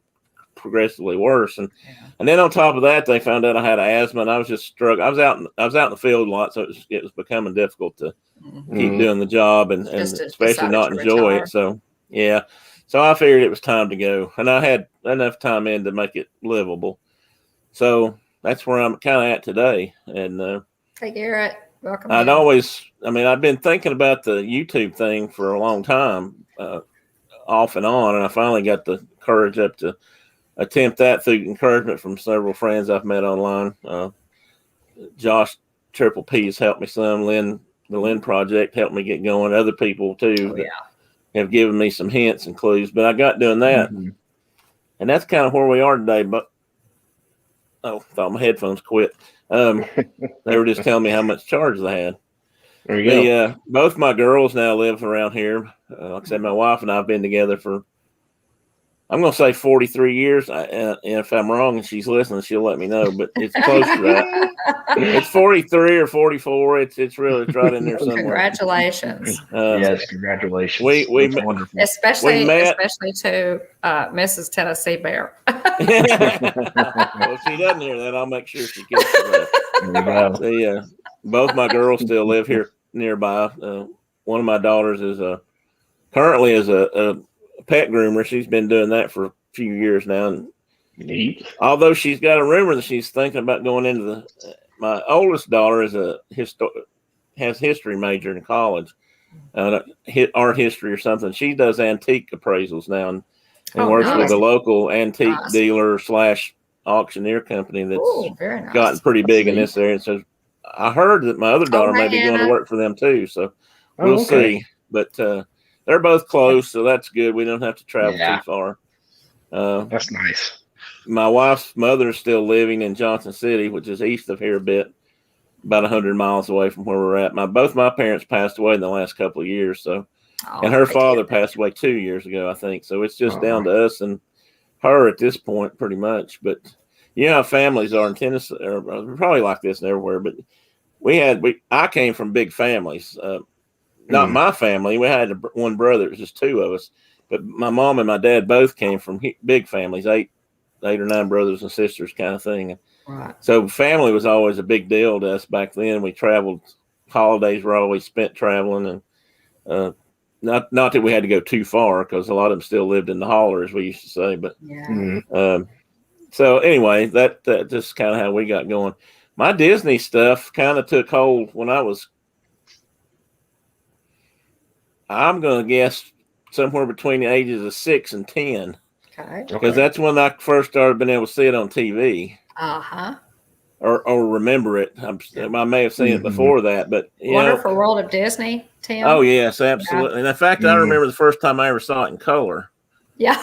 progressively worse. And then on top of that, they found out I had asthma, and I was just struggling. I was out in the field a lot, so it was becoming difficult to keep doing the job and especially not enjoy it. So yeah. So I figured it was time to go, and I had enough time in to make it livable. So that's where I'm kind of at today. And hey, Garrett, welcome. I've been thinking about the YouTube thing for a long time, off and on, and I finally got the courage up to attempt that through encouragement from several friends I've met online. Josh Triple P has helped me some. The Lynn Project helped me get going. Other people too. Have given me some hints and clues, but I got doing that, and that's kind of where we are today. But I thought my headphones quit. They were just telling me how much charge they had. There you go. Both my girls now live around here. Like I said, my wife and I have been together for, I'm going to say 43 years. And if I'm wrong and she's listening, she'll let me know, but it's close to that. It's 43 or 44. It's right in there somewhere. Congratulations. Yes, congratulations. We wonderful. Especially to Mrs. Tennessee Bear. Well, if she doesn't hear that, I'll make sure she gets that. There you go. Both my girls still live here nearby. One of my daughters is currently a pet groomer. She's been doing that for a few years now. And neat. Although she's got a rumor that she's thinking about going into my oldest daughter is has history major in college, art history or something. She does antique appraisals now and works with a local antique dealer / auctioneer company that's gotten pretty big in this area. So I heard that my other daughter may be going to work for them too. So we'll see. But they're both close, so that's good. We don't have to travel too far. That's nice. My wife's mother is still living in Johnson City, which is east of here a bit, about 100 miles away from where we're at. Both my parents passed away in the last couple of years. So, and her father passed away 2 years ago, I think. So it's just down to us and her at this point, pretty much. But you know how families are in Tennessee, or probably like this everywhere. But I came from big families. Not my family. We had one brother. It was just two of us. But my mom and my dad both came from big families, eight or nine brothers and sisters kind of thing. Right. So family was always a big deal to us back then. We traveled. Holidays were always spent traveling, and not that we had to go too far because a lot of them still lived in the holler, as we used to say. But So anyway, that just kind of how we got going. My Disney stuff kind of took hold when I'm going to guess somewhere between the ages of 6 and 10. Okay. Because that's when I first started being able to see it on TV. Uh-huh. Or remember it. I may have seen it before that, but Wonderful World of Disney, Tim. Oh yes, absolutely. Yeah. And in fact, I remember the first time I ever saw it in color. Yeah.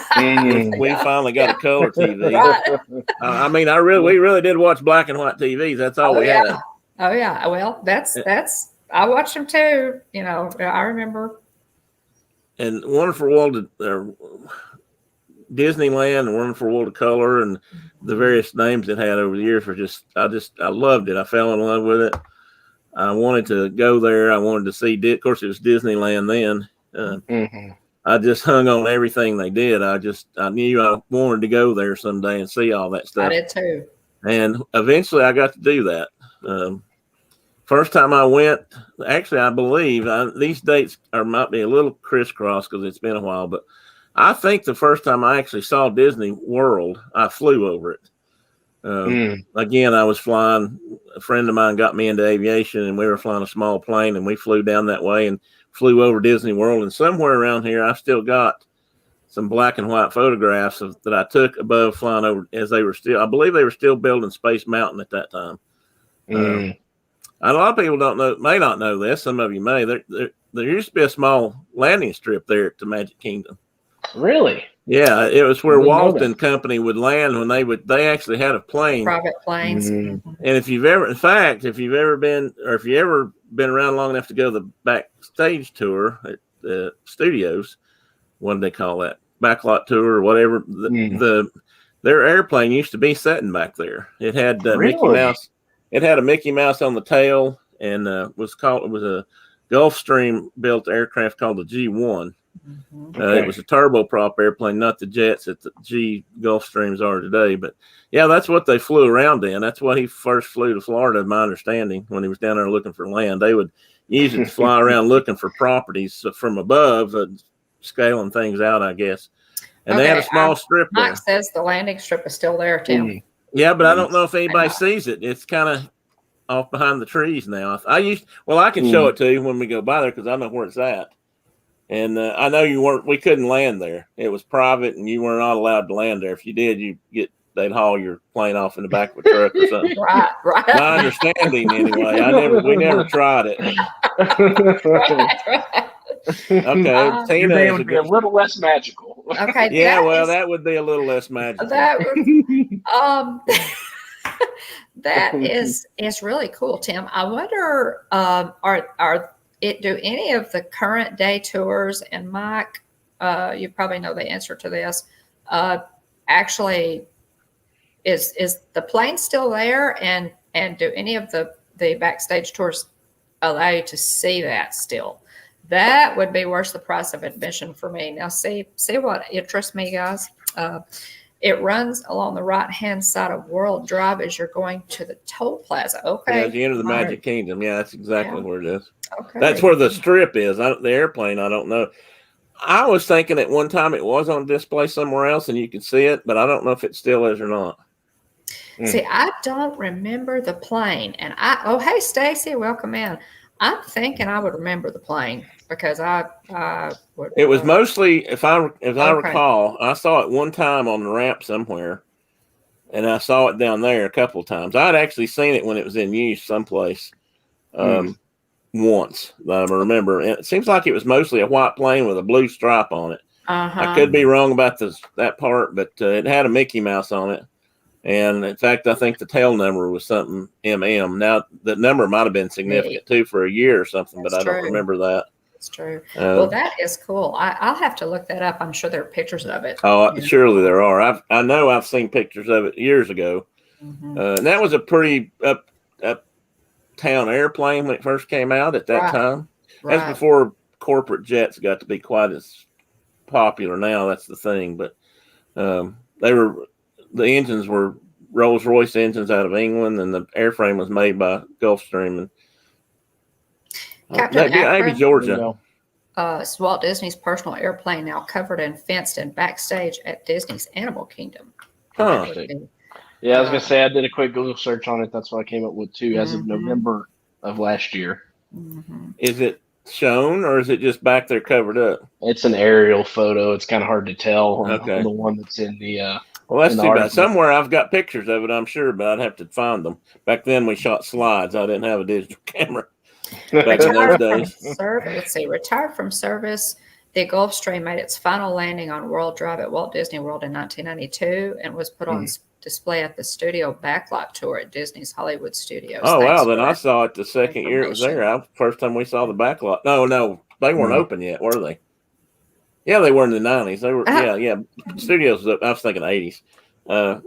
We finally got a color TV. Right. I mean, we really did watch black and white TVs. That's all we had. Oh yeah. Well, that's I watched them too. I remember. And Wonderful World of Disneyland and Wonderful World of Color and the various names it had over the years were I loved it. I fell in love with it. I wanted to go there. I wanted to see. Of course, it was Disneyland then. I just hung on everything they did. I knew I wanted to go there someday and see all that stuff. I did too. And eventually, I got to do that. First time I went, actually, I believe these dates might be a little crisscross because it's been a while, but I think the first time I actually saw Disney World, I flew over it. Again, I was flying. A friend of mine got me into aviation, and we were flying a small plane, and we flew down that way and flew over Disney World. And somewhere around here, I still got some black and white photographs that I took above flying over as they were still. I believe they were still building Space Mountain at that time. A lot of people may not know this. Some of you may. There used to be a small landing strip there at the Magic Kingdom. Really? Yeah, it was where Walt and Company would land when they actually had a plane. Private planes. And if you've ever been around long enough to go the backstage tour at the studios, what do they call that? Backlot tour or whatever. Their airplane used to be sitting back there. It had Mickey Mouse. It had a Mickey Mouse on the tail, and it was a Gulfstream built aircraft called the G1. It was a turboprop airplane, not the jets that the G Gulfstreams are today. But yeah, that's what they flew around in. That's what he first flew to Florida, my understanding, when he was down there looking for land. They would use it to fly around looking for properties from above, scaling things out, I guess. And they had a small strip there. Mike says the landing strip is still there, Tim. Yeah, but I don't know if anybody sees it. It's kind of off behind the trees now. I can show it to you when we go by there because I know where it's at. And I know we couldn't land there. It was private and you were not allowed to land there. If you did, they'd haul your plane off in the back of a truck or something. Right. My understanding anyway. We never tried it. Right. Okay. Tina would be a little less magical. Okay. Yeah, that would be a little less magical. That is really cool, Tim. I wonder, do any of the current day tours, and Mike, you probably know the answer to this, actually is the plane still there, and do any of the backstage tours allow you to see that still? That would be worth the price of admission for me. Now, see what interests me, guys. It runs along the right-hand side of World Drive as you're going to the toll plaza. Okay. Yeah, at the end of the Magic Kingdom. Yeah, that's exactly where it is. Okay. That's where the strip is. The airplane, I don't know. I was thinking at one time it was on display somewhere else and you could see it, but I don't know if it still is or not. See, I don't remember the plane. And hey, Stacy, welcome in. I'm thinking I would remember the plane because I would. It was mostly, if I recall, I saw it one time on the ramp somewhere, and I saw it down there a couple of times. I'd actually seen it when it was in use someplace once. I remember. And it seems like it was mostly a white plane with a blue stripe on it. I could be wrong about that part, but it had a Mickey Mouse on it. And in fact, I think the tail number was something MM. Now, the number might have been significant too for a year or something, but I don't remember that. That's true. Well, that is cool. I'll have to look that up. I'm sure there are pictures of it. Oh, surely there are. I know I've seen pictures of it years ago. And that was a pretty uptown airplane when it first came out at that time. That's before corporate jets got to be quite as popular now. That's the thing. But the engines were Rolls-Royce engines out of England, and the airframe was made by Gulfstream. Captain maybe Georgia. It's Walt Disney's personal airplane, now covered and fenced and backstage at Disney's Animal Kingdom. Yeah, I was gonna say I did a quick Google search on it. That's what I came up with too, as of November of last year. Is it shown or is it just back there covered up? It's an aerial photo. It's kind of hard to tell on Okay. the one that's in the. Well, that's too bad. Somewhere I've got pictures of it, I'm sure, but I'd have to find them. Back then we shot slides. I didn't have a digital camera back in those days. Let's see. Retired from service, the Gulfstream made its final landing on World Drive at Walt Disney World in 1992 and was put on display at the studio backlot tour at Disney's Hollywood Studios. Oh, wow. Then I saw it the second year it was there. First time we saw the backlot. No, they weren't open yet, were they? Yeah, they were in the 90s. They were, yeah. Studios was up. I was thinking 80s.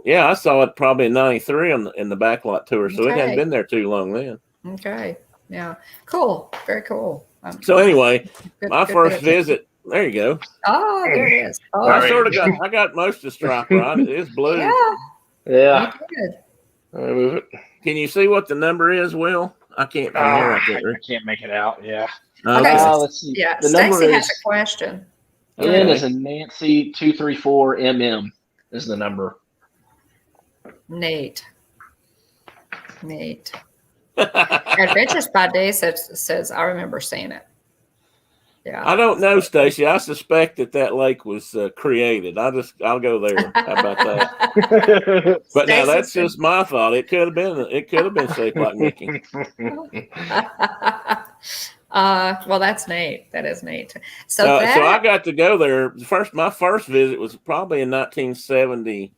Yeah, I saw it probably in 93 in the backlot tour, so it hadn't been there too long then. Okay. Yeah. Cool. Very cool. So anyway, my first visit. There you go. Oh, there it is. Oh, I got most of the striper on it. It's blue. Yeah. Good. Let me move it. Can you see what the number is, Will? I can't from here. I can't make it out. Yeah. Okay. Let's see. Yeah. The number Stacy has a question. N is a Nancy 234 is the number. Nate. Adventures by Day says I remember seeing it. Yeah. I don't know, Stacy. I suspect that lake was created. I'll go there. How about that? But now that's just my thought. It could have been shaped like Mickey. Well, that's Nate. That is Nate. So I got to go there. My first visit was probably in 1970.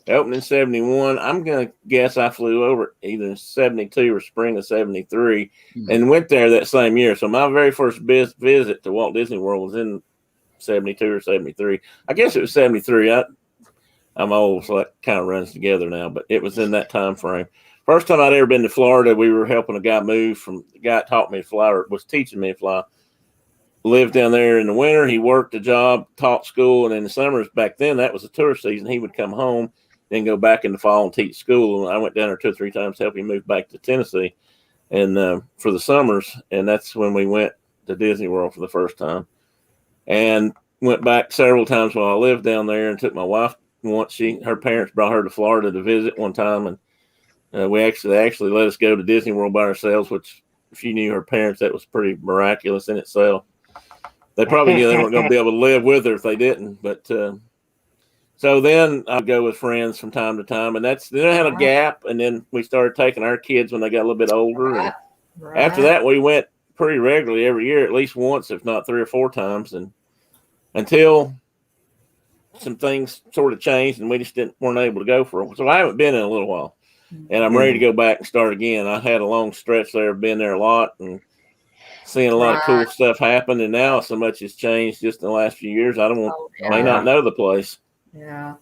Opened in 71. I'm going to guess I flew over either 72 or spring of 73 and went there that same year. So my very first visit to Walt Disney World was in 72 or 73. I guess it was 73. I'm old, so that kind of runs together now, but it was in that time frame. First time I'd ever been to Florida, we were helping a guy move from the guy that taught me to fly or was teaching me to fly. Lived down there in the winter. He worked a job, taught school, and in the summers back then, that was the tourist season. He would come home, then go back in the fall and teach school. And I went down there 2 or 3 times to help him move back to Tennessee and for the summers. And that's when we went to Disney World for the first time and went back several times while I lived down there and took my wife once. Her parents brought her to Florida to visit one time. And we actually let us go to Disney World by ourselves, which if you knew her parents, that was pretty miraculous in itself. They probably knew they weren't going to be able to live with her if they didn't. But so then I'd go with friends from time to time, and then I had a gap, and then we started taking our kids when they got a little bit older. And after that, we went pretty regularly every year, at least once, if not 3 or 4 times, and until some things sort of changed, and we just weren't able to go for it. So I haven't been in a little while, and I'm ready to go back and start again. I had a long stretch there, been there a lot, and seeing a lot of cool stuff happen, and now so much has changed just in the last few years. I may not know the place. Yeah.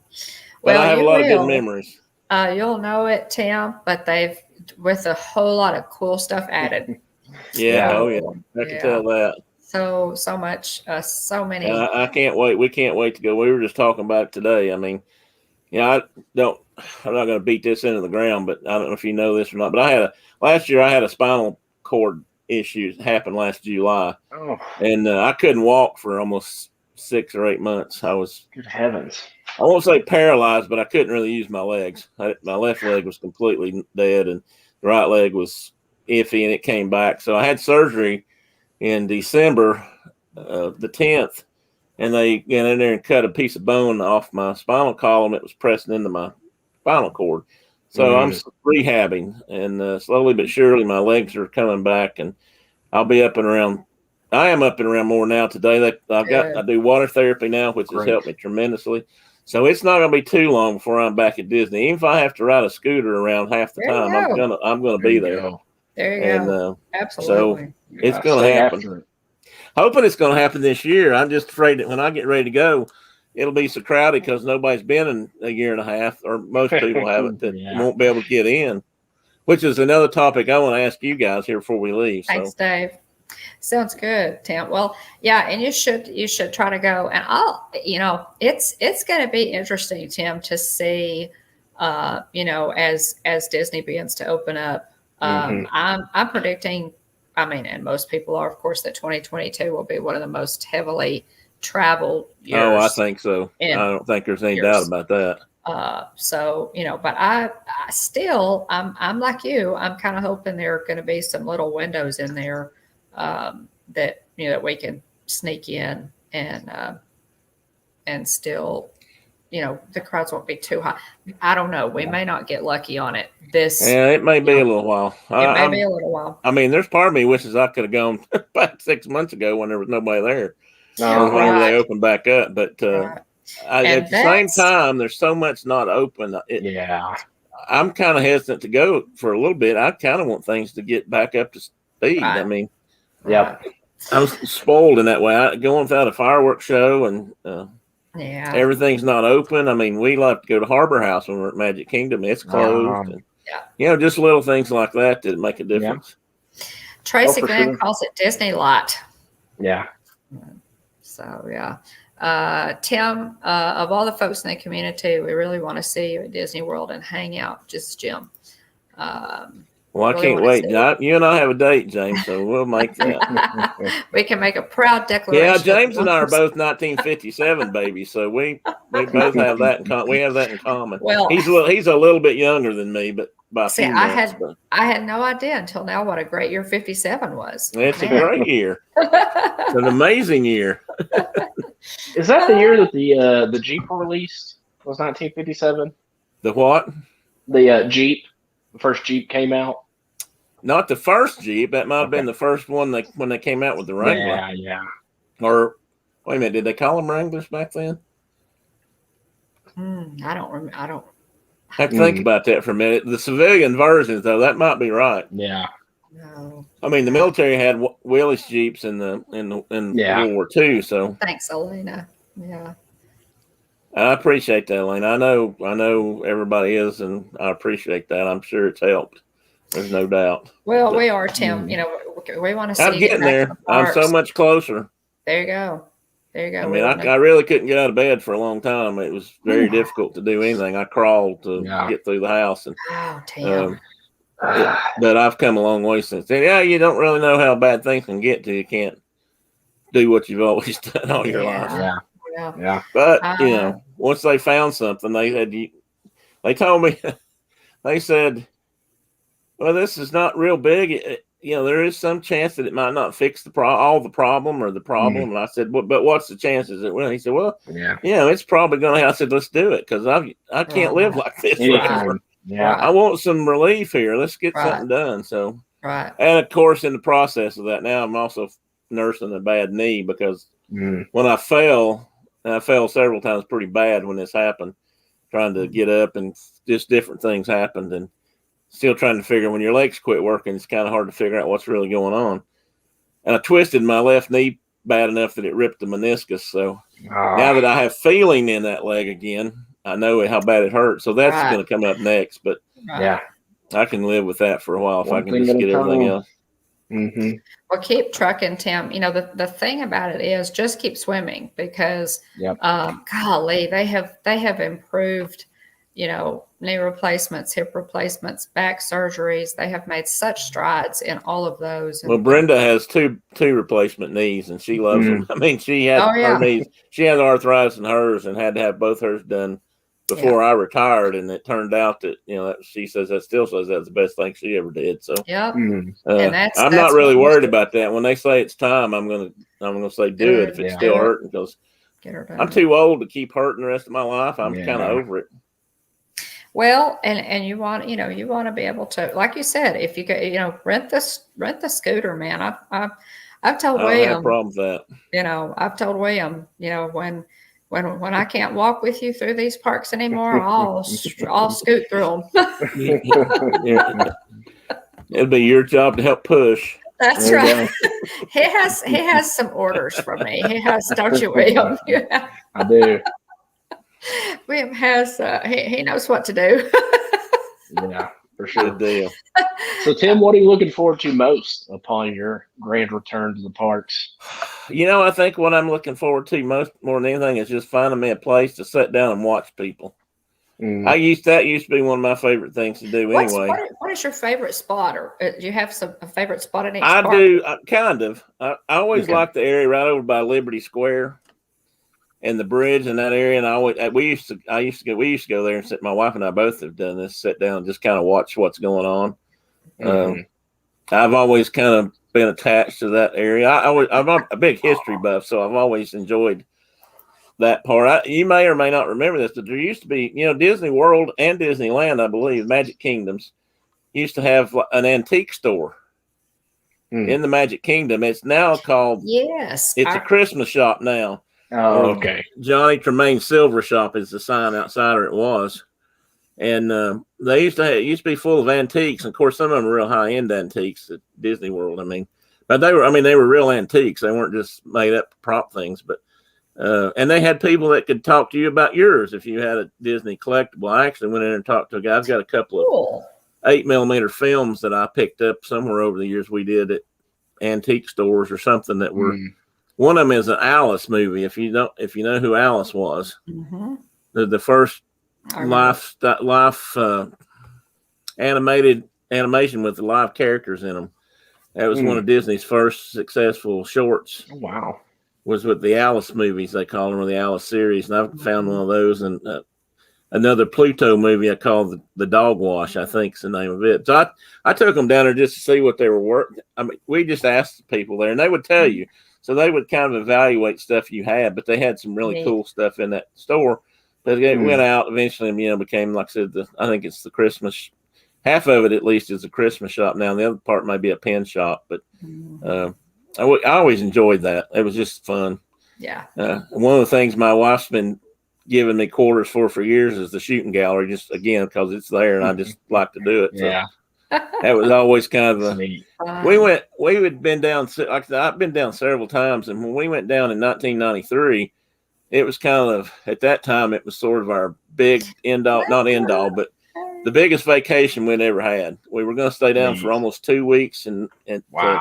But I have a lot of good memories. You'll know it, Tim, but they've with a whole lot of cool stuff added. Yeah. Oh, yeah. I can tell that. So much, so many. I can't wait. We can't wait to go. We were just talking about it today. I mean, I'm not going to beat this into the ground, but I don't know if you know this or not, but last year I had a spinal cord issue happen last July. Oh. And I couldn't walk for almost 6 or 8 months. I was, good heavens, I won't say paralyzed, but I couldn't really use my legs. My left leg was completely dead, and the right leg was iffy, and it came back. So I had surgery in December the 10th, and they got in there and cut a piece of bone off my spinal column. It was pressing into my spinal cord. So I'm rehabbing, and slowly but surely my legs are coming back, and I'll be up and around. I am up and around more now today. I do water therapy now, which has helped me tremendously. So it's not going to be too long before I'm back at Disney. Even if I have to ride a scooter around half the time, I'm gonna be there. There you go. Absolutely. So it's going to happen. Hoping it's going to happen this year. I'm just afraid that when I get ready to go, it'll be so crowded because nobody's been in a year and a half, or most people haven't, that won't be able to get in, which is another topic I want to ask you guys here before we leave. Thanks, Dave. Sounds good, Tim. Well, yeah, and you should try to go. And it's going to be interesting, Tim, to see, as Disney begins to open up. I'm predicting, and most people are, of course, that 2022 will be one of the most heavily travel years. Oh, I think so. I don't think there's any doubt about that. So, but I still, I'm like you. I'm kind of hoping there are going to be some little windows in there that that we can sneak in and still, the crowds won't be too high. I don't know. We may not get lucky on it. Yeah, it may be a little while. It may be a little while. I mean, there's part of me wishes I could have gone back 6 months ago when there was nobody there. Whenever they opened back up, but. At the same time, there's so much not open. I'm kind of hesitant to go for a little bit. I kind of want things to get back up to speed. I mean, I'm spoiled in that way. Going without a fireworks show and everything's not open. I mean, we like to go to Harbor House when we're at Magic Kingdom. It's closed. And, just little things like that make a difference. Tracy Glenn calls it Disney Lot. Yeah. So, Tim, of all the folks in the community, we really want to see you at Disney World and hang out. Just Jim. Well, I can't wait. You and I have a date, James, so we'll make that. We can make a proud declaration. Yeah, James and I are both 1957 babies, so we both have that in common. We have that in common. Well, he's a little bit younger than me, but by a few months. I had no idea until now what a great year 57 was. It's a great year. It's an amazing year. Is that the year that the Jeep were released? Was 1957? The what? The Jeep. The first Jeep came out. Not the first Jeep. That might have been the first one when they came out with the Wrangler. Yeah. Or wait a minute, did they call them Wranglers back then? I don't remember. I don't. I have to think about that for a minute. The civilian versions, though, that might be right. Yeah. No. I mean, the military had Willis Jeeps in World War II. So thanks, Elena. Yeah. I appreciate that, Elena. I know everybody is, and I appreciate that. I'm sure it's helped. There's no doubt. Well, we are, Tim. We want to see. I'm getting there. I'm so much closer. There you go. I mean, I really couldn't get out of bed for a long time. It was very difficult to do anything. I crawled to get through the house, and Tim. but I've come a long way since then. Yeah, you don't really know how bad things can get to. You can't do what you've always done all your life. Yeah. But once they found something, they told me, they said, well, this is not real big. There is some chance that it might not fix all the problem. And I said, but what's the chances? He said, well, it's probably going to. I said, let's do it because I can't live like this forever. Yeah, I want some relief here. Let's get something done. So, and of course, in the process of that, now I'm also nursing a bad knee because when I fell, and I fell several times pretty bad when this happened, trying to get up and just different things happened and still trying to figure when your legs quit working, it's kind of hard to figure out what's really going on. And I twisted my left knee bad enough that it ripped the meniscus. So now that I have feeling in that leg again, I know how bad it hurts. So that's going to come up next, but I can live with that for a while if I can just get everything else. Well, keep trucking, Tim. The thing about it is just keep swimming because golly, they have improved, knee replacements, hip replacements, back surgeries. They have made such strides in all of those. Well, Brenda has two replacement knees and she loves them. I mean, she had her knees, she had arthritis in hers and had to have both hers done before I retired, and it turned out that she says that's the best thing she ever did. So and I'm not really worried about that. When they say it's time, I'm gonna say do it if it's still hurting because I'm too old to keep hurting the rest of my life. I'm kind of over it. Well, and you want to be able to, like you said, if you go, rent the scooter, man. I've told William. I don't have a problem with that. I've told William, when I can't walk with you through these parks anymore, I'll scoot through them. It'll be your job to help push. That's right. He has some orders from me. He has, don't you, William? I do. William has. He knows what to do. Yeah, for sure. Good deal. So, Tim, what are you looking forward to most upon your grand return to the parks? I think what I'm looking forward to more than anything is just finding me a place to sit down and watch people. That used to be one of my favorite things to do anyway. What is your favorite spot, or do you have a favorite spot in each park? I do, kind of. I always like the area right over by Liberty Square. and the bridge in that area. And we used to go there and sit. My wife and I both have done this. Sit down and just kind of watch what's going on. I've always kind of been attached to that area. I'm a big history buff, so I've always enjoyed that part. You may or may not remember this, but there used to be, Disney World and Disneyland, I believe, Magic Kingdoms, used to have an antique store in the Magic Kingdom. It's now called, it's a Christmas shop now. Oh, okay. Johnny Tremaine's Silver Shop is the sign outside, or it was. And it used to be full of antiques. And of course, some of them were real high end antiques at Disney World. But they were real antiques. They weren't just made up prop things. But and they had people that could talk to you about yours if you had a Disney collectible. I actually went in and talked to a guy. I've got a couple of 8mm films that I picked up somewhere over the years. We did at antique stores or something that were. One of them is an Alice movie. If you know who Alice was, the first life animation with the live characters in them. That was one of Disney's first successful shorts. Oh, wow. Was with the Alice movies, they call them, or the Alice series. And I found one of those, and another Pluto movie I called the Dog Wash, I think is the name of it. So I took them down there just to see what they were worth. We just asked the people there, and they would tell you. So they would kind of evaluate stuff you had, but they had some really cool stuff in that store. But it went out eventually, and became, like I said, I think it's the Christmas. Half of it, at least, is a Christmas shop now. And the other part might be a pen shop. But I always enjoyed that. It was just fun. Yeah. One of the things my wife's been giving me quarters for years is the shooting gallery, just again because it's there, and I just like to do it. So. Yeah. That was always kind of we had been down, like I said, I've been down several times, and when we went down in 1993, it was kind of, at that time, it was sort of our big not end all, but the biggest vacation we'd ever had. We were going to stay down for almost 2 weeks and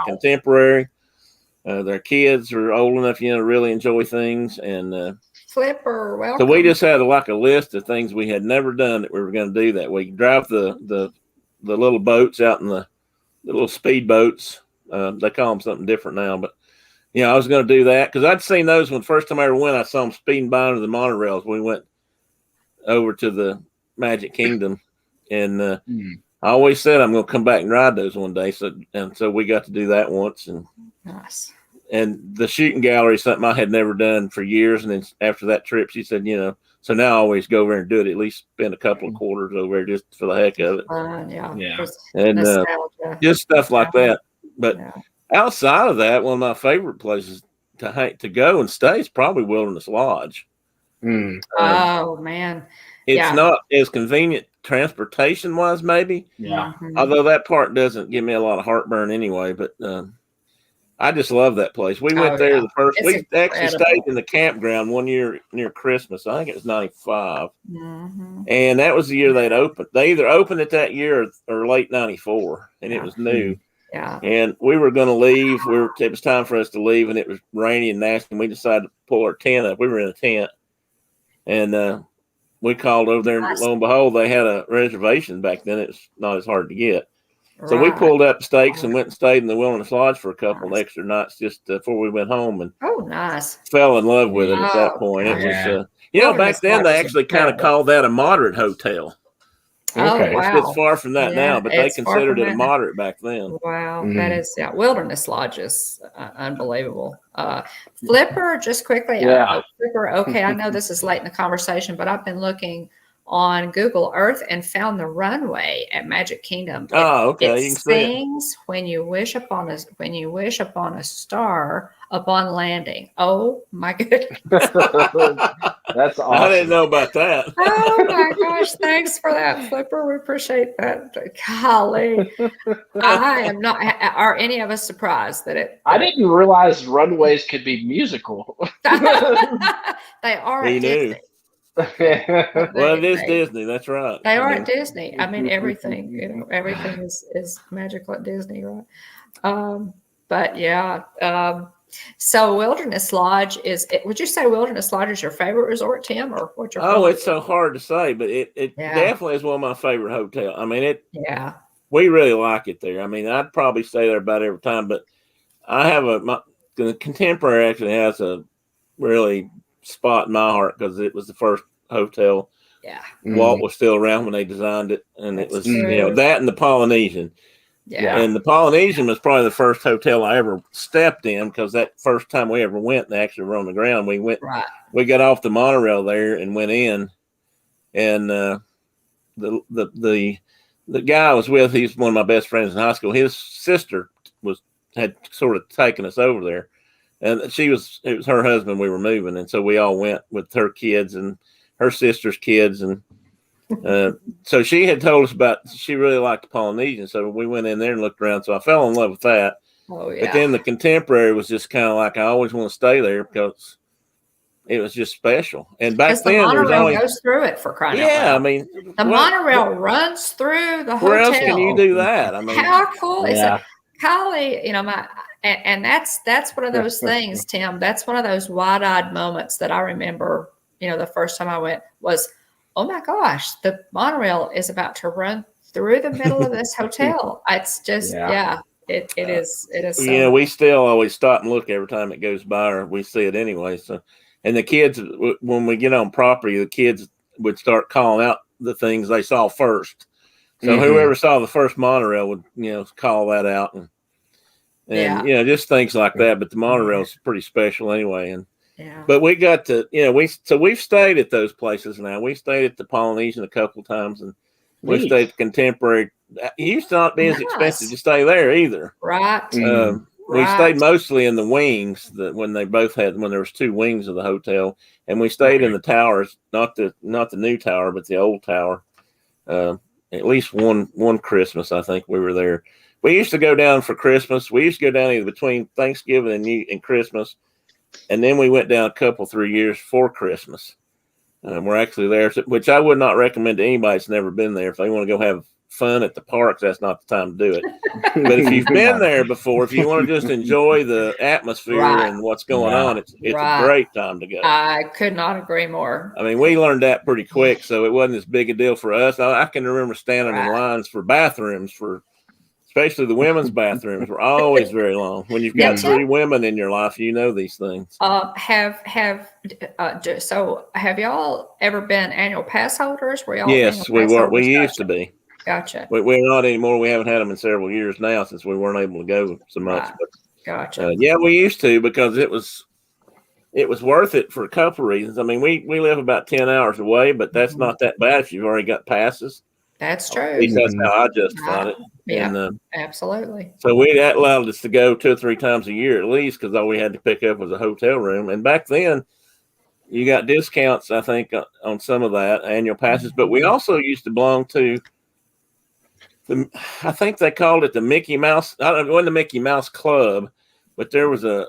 Contemporary. Their kids are old enough, to really enjoy things. And Flipper, welcome. So we just had a list of things we had never done that we were going to do that week. Drive the little boats out in the little speed boats. They call them something different now, but I was going to do that because I'd seen those when the first time I ever went. I saw them speeding by under the monorails. We went over to the Magic Kingdom, and I always said I'm going to come back and ride those one day. So we got to do that once, and nice. And the shooting gallery is something I had never done for years. And then after that trip, she said, so now I always go over and do it. At least spend a couple of quarters over there just for the heck of it. Yeah. And just stuff like that. But outside of that, one of my favorite places to go and stay is probably Wilderness Lodge. Oh man, it's not as convenient transportation wise, maybe. Yeah. Although that part doesn't give me a lot of heartburn anyway. But I just love that place. We went there the first. We actually stayed in the campground one year near Christmas. I think it was 95, and that was the year they'd opened. They either opened it that year or late 94, and it was new. Yeah. And we were going to leave. It was time for us to leave, and it was rainy and nasty. And we decided to pull our tent up. We were in a tent, and we called over there, and lo and behold, they had a reservation back then. It's not as hard to get. So we pulled up stakes and went and stayed in the Wilderness Lodge for a couple of extra nights just before we went home, and fell in love with it at that point. It was, back then they actually kind of called that a moderate hotel. Okay. It's far from that now, but they considered it a moderate back then. Wow, that is Wilderness Lodge is unbelievable. Flipper, just quickly. Flipper. Okay, I know this is late in the conversation, but I've been looking on Google Earth and found the runway at Magic Kingdom. Okay. It sings when you wish upon a star upon landing. Oh my goodness. That's awesome. I didn't know about that. Oh my gosh, thanks for that, Flipper. We appreciate that. Golly. I am not, are any of us surprised that it? I didn't realize runways could be musical. They are at Disney. Well, it is Disney. That's right. They are at Disney. I mean, everything, everything is magical at Disney, right? But yeah. So Wilderness Lodge would you say Wilderness Lodge is your favorite resort, Tim, or what's your favorite? It's so hard to say, but it definitely is one of my favorite hotels. I mean, we really like it there. I mean, I'd probably stay there about every time, but I have the Contemporary actually has a really spot in my heart because it was the first hotel. Yeah. Walt was still around when they designed it, and it was true. that and the Polynesian. Yeah. And the Polynesian was probably the first hotel I ever stepped in because that first time we ever went, they actually were on the ground. We went, we got off the monorail there and went in, and the guy I was with, he's one of my best friends in high school. His sister had sort of taken us over there, and it was her husband we were moving, and so we all went with her kids and her sister's kids, and so she had told us she really liked the Polynesian, so we went in there and looked around. So I fell in love with that. Oh yeah. But then the Contemporary was just kind of like I always want to stay there because it was just special. And back then, the monorail goes through it for crying out loud. Yeah, I mean, the monorail runs through the hotel. Where else can you do that? I mean, how cool is it? Holly, and that's one of those things, Tim. That's one of those wide-eyed moments that I remember. The first time I went was, oh my gosh, the monorail is about to run through the middle of this hotel. It's just, it is. So we still always stop and look every time it goes by, or we see it anyway. So, and the kids, when we get on property, the kids would start calling out the things they saw first. So whoever saw the first monorail would, call that out, and just things like that. But the monorail is pretty special anyway, and. Yeah. But we got to, we've stayed at those places now. We stayed at the Polynesian a couple of times, and we stayed at Contemporary. It used to not be as expensive to stay there either. Right. We stayed mostly in the wings when there was two wings of the hotel, and we stayed in the towers, not the new tower, but the old tower. At least one Christmas, I think we were there. We used to go down for Christmas. We used to go down either between Thanksgiving and Christmas. And then we went down 3 years for Christmas. We're actually there, which I would not recommend to anybody that's never been there. If they want to go have fun at the parks, that's not the time to do it. But if you've been there before, if you want to just enjoy the atmosphere and what's going on, it's a great time to go. I could not agree more. I mean, we learned that pretty quick, so it wasn't as big a deal for us. I can remember standing in lines for bathrooms especially the women's bathrooms were always very long. When you've got 3 women in your life, these things. So have y'all ever been annual pass holders? Yes, we were. We used to be. Gotcha. We're not anymore. We haven't had them in several years now since we weren't able to go so much. Right. But, gotcha. We used to because it was worth it for a couple of reasons. I mean, we live about 10 hours away, but that's not that bad if you've already got passes. That's true. At least that's how I justified it. Yeah, and, absolutely. So that allowed us to go 2 or 3 times a year at least because all we had to pick up was a hotel room. And back then, you got discounts, I think, on some of that annual passes. But we also used to belong to I think they called it the Mickey Mouse. I don't know, it wasn't the Mickey Mouse Club, but there was a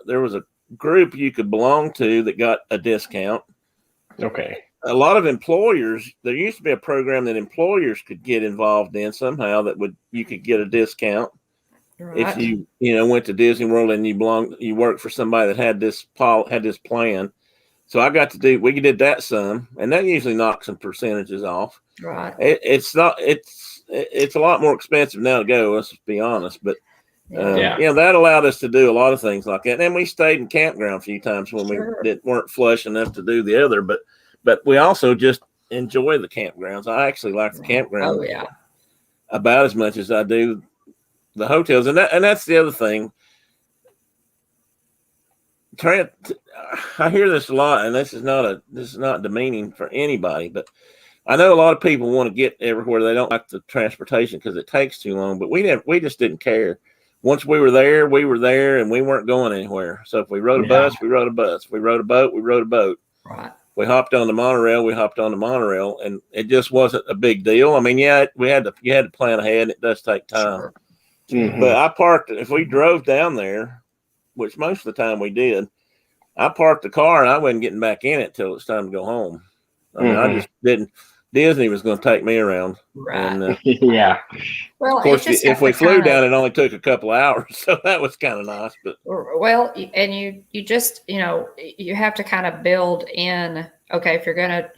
group you could belong to that got a discount. Okay. A lot of employers, there used to be a program that employers could get involved in somehow you could get a discount if you went to Disney World and you worked for somebody that had this plan. So we did that some, and that usually knocks some percentages off. Right. It's a lot more expensive now to go. Let's be honest, but that allowed us to do a lot of things like that. And then we stayed in campground a few times when we weren't flush enough to do the other, but we also just enjoy the campgrounds. I actually like the campground about as much as I do the hotels. And that's the other thing. I hear this a lot, and this is not demeaning for anybody, but I know a lot of people want to get everywhere. They don't like the transportation because it takes too long, but we just didn't care. Once we were there, and we weren't going anywhere. So if we rode a bus, we rode a bus. We rode a boat, we rode a boat. Right. We hopped on the monorail, and it just wasn't a big deal. I mean, you had to plan ahead, and it does take time. Sure. But if we drove down there, which most of the time we did, I parked the car and I wasn't getting back in it till it's time to go home. I mean, I just didn't. Disney was going to take me around. Right. And, Well, of course, if we flew down, it only took a couple of hours, so that was kind of nice. But and you just you have to kind of build in. Okay, if you're gonna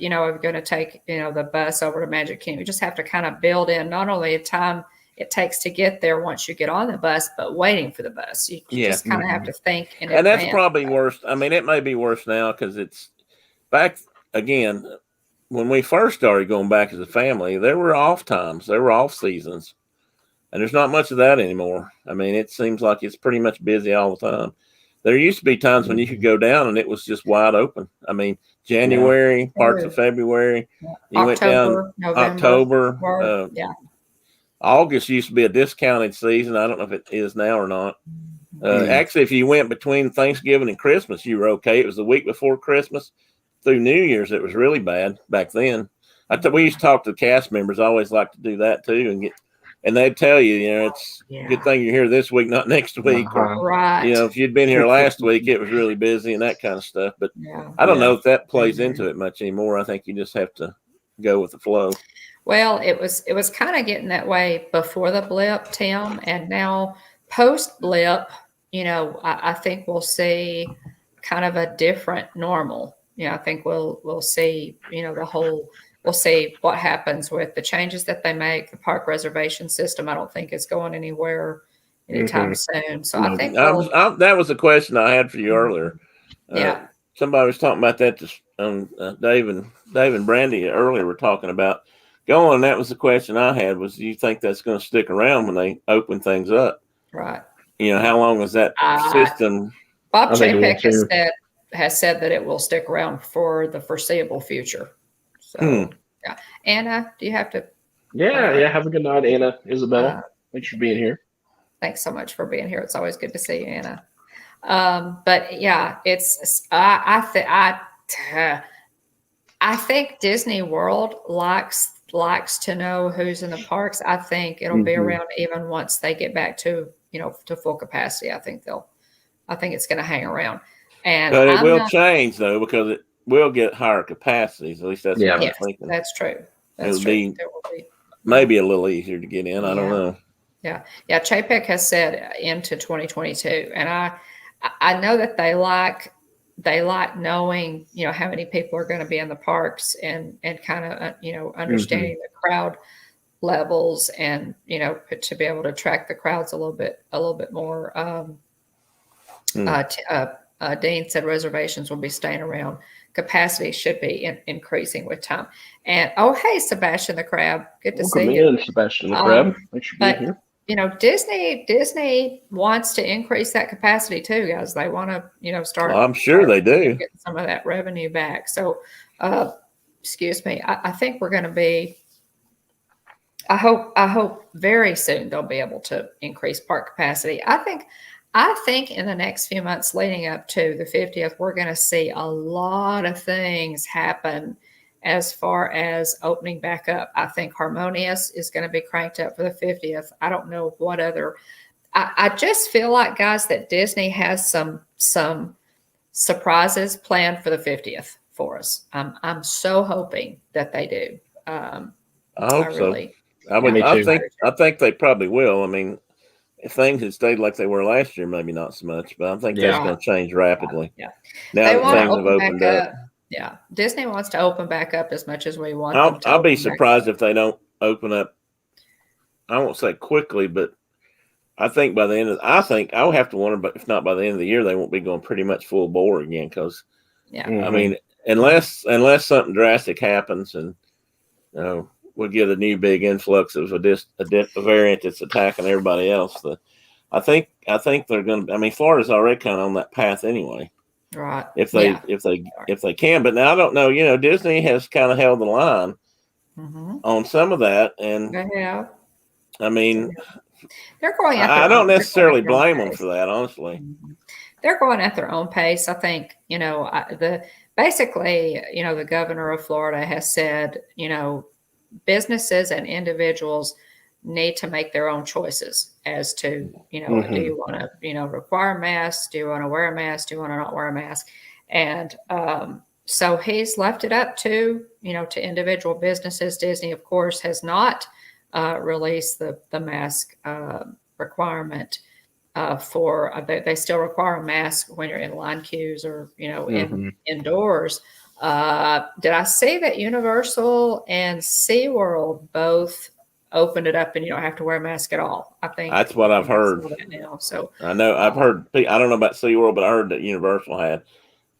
take the bus over to Magic Kingdom, you just have to kind of build in not only the time it takes to get there once you get on the bus, but waiting for the bus. You just kind of have to think in advance. That's probably worse. I mean, it may be worse now because it's back again, when we first started going back as a family, there were off times, there were off seasons, and there's not much of that anymore. I mean, it seems like it's pretty much busy all the time. There used to be times when you could go down and it was just wide open. I mean, January, parts of February, you went down November, October. August used to be a discounted season. I don't know if it is now or not. Actually, if you went between Thanksgiving and Christmas, you were okay. It was the week before Christmas through New Year's. It was really bad back then. We used to talk to the cast members. I always like to do that too, and they'd tell you, it's a good thing you're here this week, not next week. Or, right. If you'd been here last week, it was really busy and that kind of stuff. But I don't know if that plays into it much anymore. I think you just have to go with the flow. Well, it was kind of getting that way before the blip, Tim, and now post blip, I think we'll see kind of a different normal. I think we'll see, we'll see what happens with the changes that they make. The park reservation system, I don't think is going anywhere anytime soon. So I think that was a question I had for you earlier. Somebody was talking about that. Dave and Brandy earlier were talking about going. That was the question I had. Was, do you think that's going to stick around when they open things up? Right. How long is that system? Bob Chapek has said that it will stick around for the foreseeable future. So, Anna, do you have to? Yeah. Have a good night, Anna. Isabella, thanks for being here. Thanks so much for being here. It's always good to see you, Anna. But yeah, I think Disney World likes to know who's in the parks. I think it'll be around even once they get back to to full capacity. I think it's going to hang around. But it will change though, because it will get higher capacities. At least that's what I'm thinking. That's true. It'll be maybe a little easier to get in. I don't know. Yeah. Chapek has said into 2022, and I know that they like knowing how many people are going to be in the parks and kind of understanding the crowd levels and to be able to track the crowds a little bit more. Dean said reservations will be staying around. Capacity should be increasing with time. And hey, Sebastian the Crab, good to see you. Sebastian the Crab. Thanks for being here. Disney wants to increase that capacity too, guys. They want to, start. I'm sure they do. Get some of that revenue back. So, excuse me. I think we're going to be. I hope very soon they'll be able to increase park capacity. I think in the next few months leading up to the 50th, we're going to see a lot of things happen as far as opening back up. I think Harmonious is going to be cranked up for the 50th. I don't know what other. I just feel like, guys, that Disney has some surprises planned for the 50th for us. I'm so hoping that they do. I hope so. I think they probably will. I mean, if things had stayed like they were last year, maybe not so much, but I think that's going to change rapidly. Yeah. Now that things have opened up. Yeah. Disney wants to open back up as much as we want them to. I'll be surprised if they don't open up. I won't say quickly, but I think by the end of, I'll have to wonder, but if not by the end of the year, they won't be going pretty much full bore again. Cause I mean, unless something drastic happens and, we'll get a new big influx of a variant that's attacking everybody else. I think they're going to. I mean, Florida's already kind of on that path anyway. Right. If they can, but now I don't know. Disney has kind of held the line on some of that, and I mean, they're going. I don't necessarily blame them for that, honestly. They're going at their own pace. I think basically, the governor of Florida has said, businesses and individuals need to make their own choices as to, do you want to, require masks? Do you want to wear a mask? Do you want to not wear a mask? And so he's left it up to, to individual businesses. Disney, of course, has not released the mask requirement they still require a mask when you're in line queues or, indoors. Did I say that Universal and SeaWorld both opened it up and you don't have to wear a mask at all? I think that's what I've heard now. So I know I've heard. I don't know about SeaWorld, but I heard that Universal had.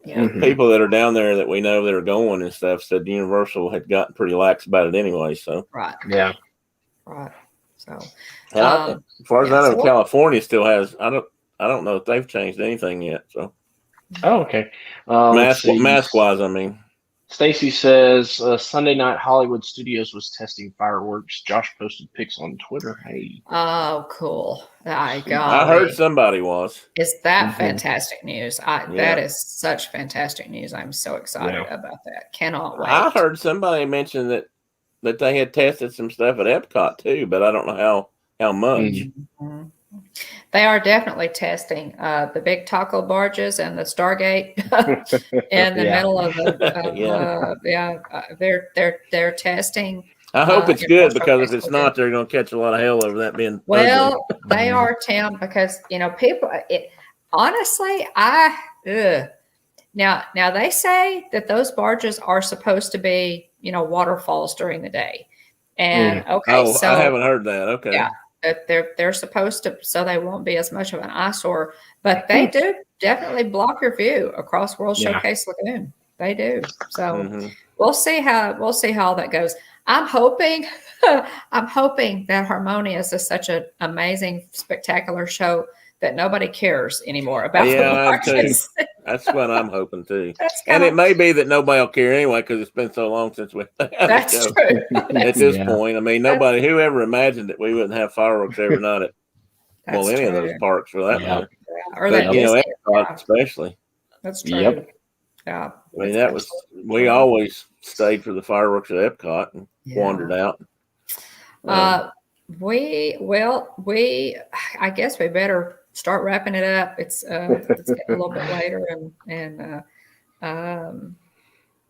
people that are down there that we know that are going and stuff said Universal had gotten pretty lax about it anyway. So right. So as far as I know, California still has. I don't know if they've changed anything yet. So okay. Mask wise, I mean. Stacy says Sunday night Hollywood Studios was testing fireworks. Josh posted pics on Twitter. Hey. Oh, cool. I heard somebody was. Is that fantastic news? That is such fantastic news. I'm so excited about that. Cannot wait. I heard somebody mention that they had tested some stuff at Epcot too, but I don't know how much. They are definitely testing the big taco barges and the Stargate in the middle of the they're testing. I hope it's good, because if it's not, they're going to catch a lot of hell over that being ugly. They are, Tim, because people. Honestly, now they say that those barges are supposed to be waterfalls during the day, and so I haven't heard that. Okay, yeah. That they're supposed to, so they won't be as much of an eyesore, but they do definitely block your view across World Showcase Lagoon. They do. So we'll see how all that goes. I'm hoping that Harmonious is such an amazing, spectacular show that nobody cares anymore about the barges. That's what I'm hoping too. And it may be that nobody will care anyway, because it's been so long since we had a show. True. At this point, I mean, whoever imagined that we wouldn't have fireworks every night at any of those parks for that matter. Or that Epcot especially. That's true. Yep. Yeah. I mean, we always stayed for the fireworks at Epcot and wandered out. I guess we better start wrapping it up. It's getting a little bit later, and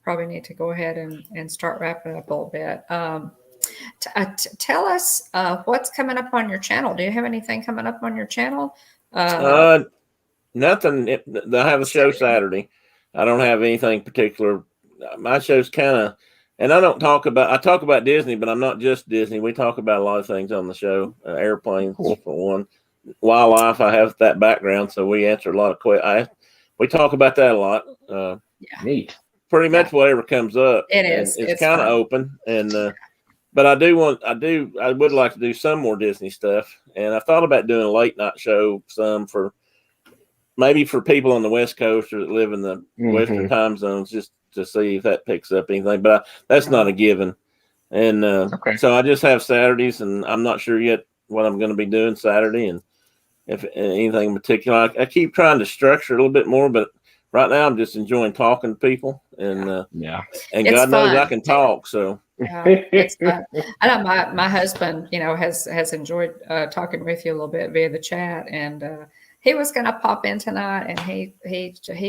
probably need to go ahead and start wrapping it up a little bit. Tell us what's coming up on your channel. Do you have anything coming up on your channel? Nothing. I have a show Saturday. I don't have anything particular. My show's kind of, and I talk about Disney, but I'm not just Disney. We talk about a lot of things on the show. Airplanes for one. Wildlife, I have that background, so we answer a lot of questions. We talk about that a lot. Neat. Pretty much whatever comes up. It is. It's kind of open, and but I would like to do some more Disney stuff, and I thought about doing a late night show, maybe for people on the West Coast or that live in the Western time zones, just to see if that picks up anything. But that's not a given, and so I just have Saturdays, and I'm not sure yet what I'm going to be doing Saturday, and if anything in particular. I keep trying to structure a little bit more, but right now I'm just enjoying talking to people, and God knows I can talk. So it's fun. I know my husband, has enjoyed talking with you a little bit via the chat, and he was going to pop in tonight, and he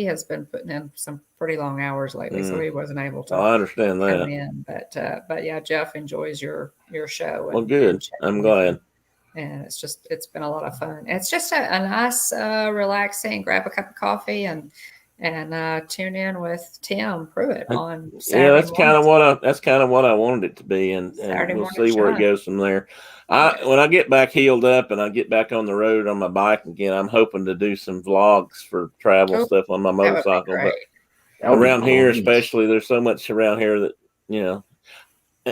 has been putting in some pretty long hours lately, so he wasn't able to. I understand that. Come in, but yeah, Jeff enjoys your show. Well, good. I'm glad. And it's been a lot of fun. It's just a nice, relaxing, grab a cup of coffee and tune in with Tim Pruitt on Saturday. Yeah, that's kind of what I wanted it to be, and we'll see where it goes from there. When I get back healed up and I get back on the road on my bike again, I'm hoping to do some vlogs for travel stuff on my motorcycle. But around here, especially, there's so much around here that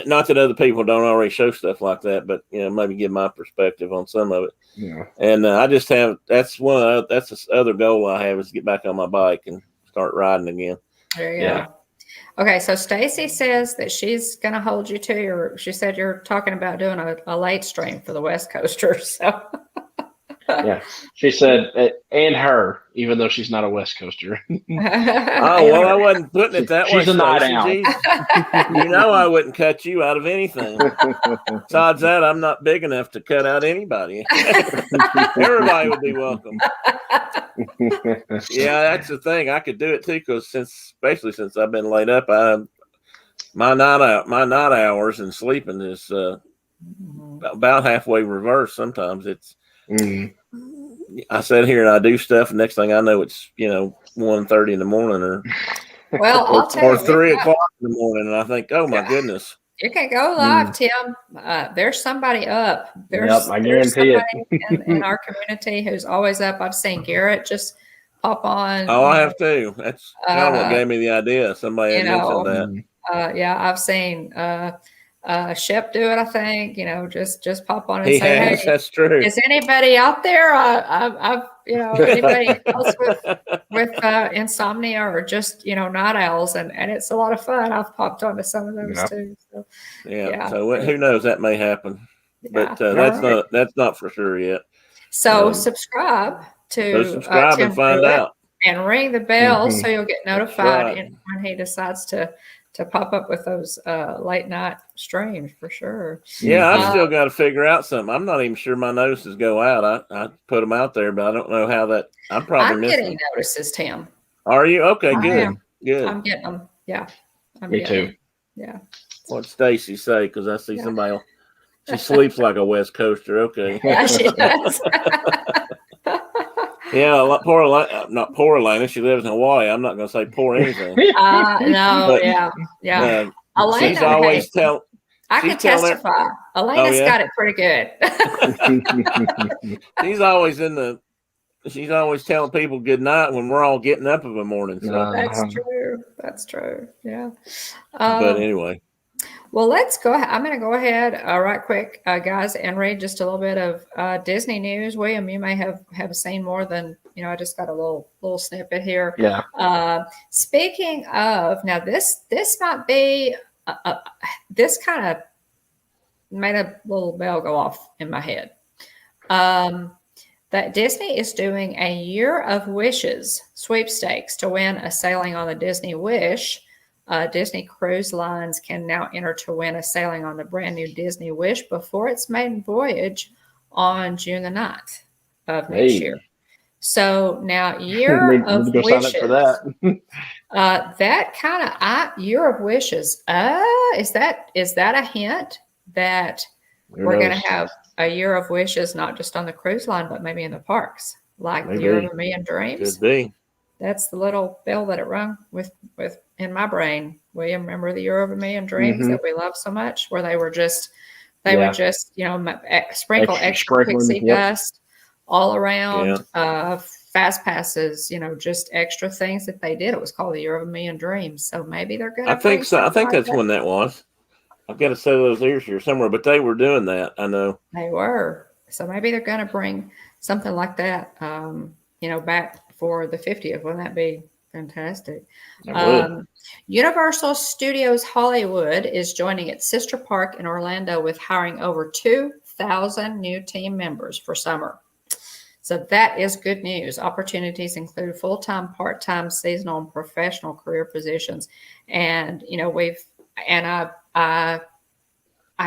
not that other people don't already show stuff like that, but maybe give my perspective on some of it. Yeah. And I just have that's the other goal I have, is to get back on my bike and start riding again. There you go. Okay, so Stacy says that she's going to hold you to your. She said you're talking about doing a late stream for the West Coasters. So. Yeah, she said, and her, even though she's not a West Coaster. I wasn't putting it that way. She's a night owl. I wouldn't cut you out of anything. Besides that, I'm not big enough to cut out anybody. Everybody would be welcome. Yeah, that's the thing. I could do it too, because especially since I've been laid up, my night hours and sleeping is about halfway reversed. Sometimes it's. I sit here and I do stuff, and next thing I know, it's 1:30 in the morning, or I'll tell you, 3 o'clock in the morning, and I think, oh my goodness. You can go live, Tim. There's somebody up. I guarantee it. In our community who's always up. I've seen Garrett just pop on. Oh, I have too. That's kind of what gave me the idea. Somebody had mentioned that. Yeah, I've seen Shep do it. I think just pop on and say, "Hey, that's true. Is anybody out there? I've anybody else with insomnia or just night owls, and it's a lot of fun. I've popped onto some of those too. So, yeah. So who knows? That may happen, but that's not for sure yet. So subscribe to Tim and find Pruitt out and ring the bell so you'll get notified when he decides to pop up with those late night streams for sure. Yeah, I've still got to figure out something. I'm not even sure my notices go out. I put them out there, but I don't know how that. I'm getting notices, Tim. Are you? Okay, good. I'm getting them. Yeah. Me too. Yeah. What'd Stacy say? Because I see somebody. She sleeps like a West Coaster. Okay. Yeah, she does. Yeah, not poor Elena. She lives in Hawaii. I'm not going to say poor anything. No, but, yeah. Elena, she's always tell. I can testify. Elena's got it pretty good. She's always telling people good night when we're all getting up in the morning. So. That's true. Yeah. But anyway. Well, let's go ahead. I'm going to go ahead right quick, guys, and read just a little bit of Disney news. William, you may have seen more than, I just got a little snippet here. Yeah. Speaking of, now this might be, this kind of made a little bell go off in my head. That Disney is doing a Year of Wishes sweepstakes to win a sailing on the Disney Wish. Disney Cruise Lines can now enter to win a sailing on the brand new Disney Wish before its maiden voyage on June the 9th of next year. So now Year of Wishes. Sign up for that. That kind of Year of Wishes. Is that a hint that we're going to have a Year of Wishes not just on the cruise line but maybe in the parks, like the Year of a Million Dreams? Could be. That's the little bell that it rung with in my brain. William, remember the Year of a Million Dreams that we loved so much, where they would just sprinkle extra pixie dust all around, fast passes, just extra things that they did. It was called the Year of a Million Dreams. So maybe they're going to. I think so. I think that's when that was. I've got to say those ears here somewhere, but they were doing that. I know they were. So maybe they're going to bring something like that, back for the 50th. Wouldn't that be fantastic? Universal Studios Hollywood is joining its sister park in Orlando with hiring over 2,000 new team members for summer. So that is good news. Opportunities include full-time, part-time, seasonal, and professional career positions. And I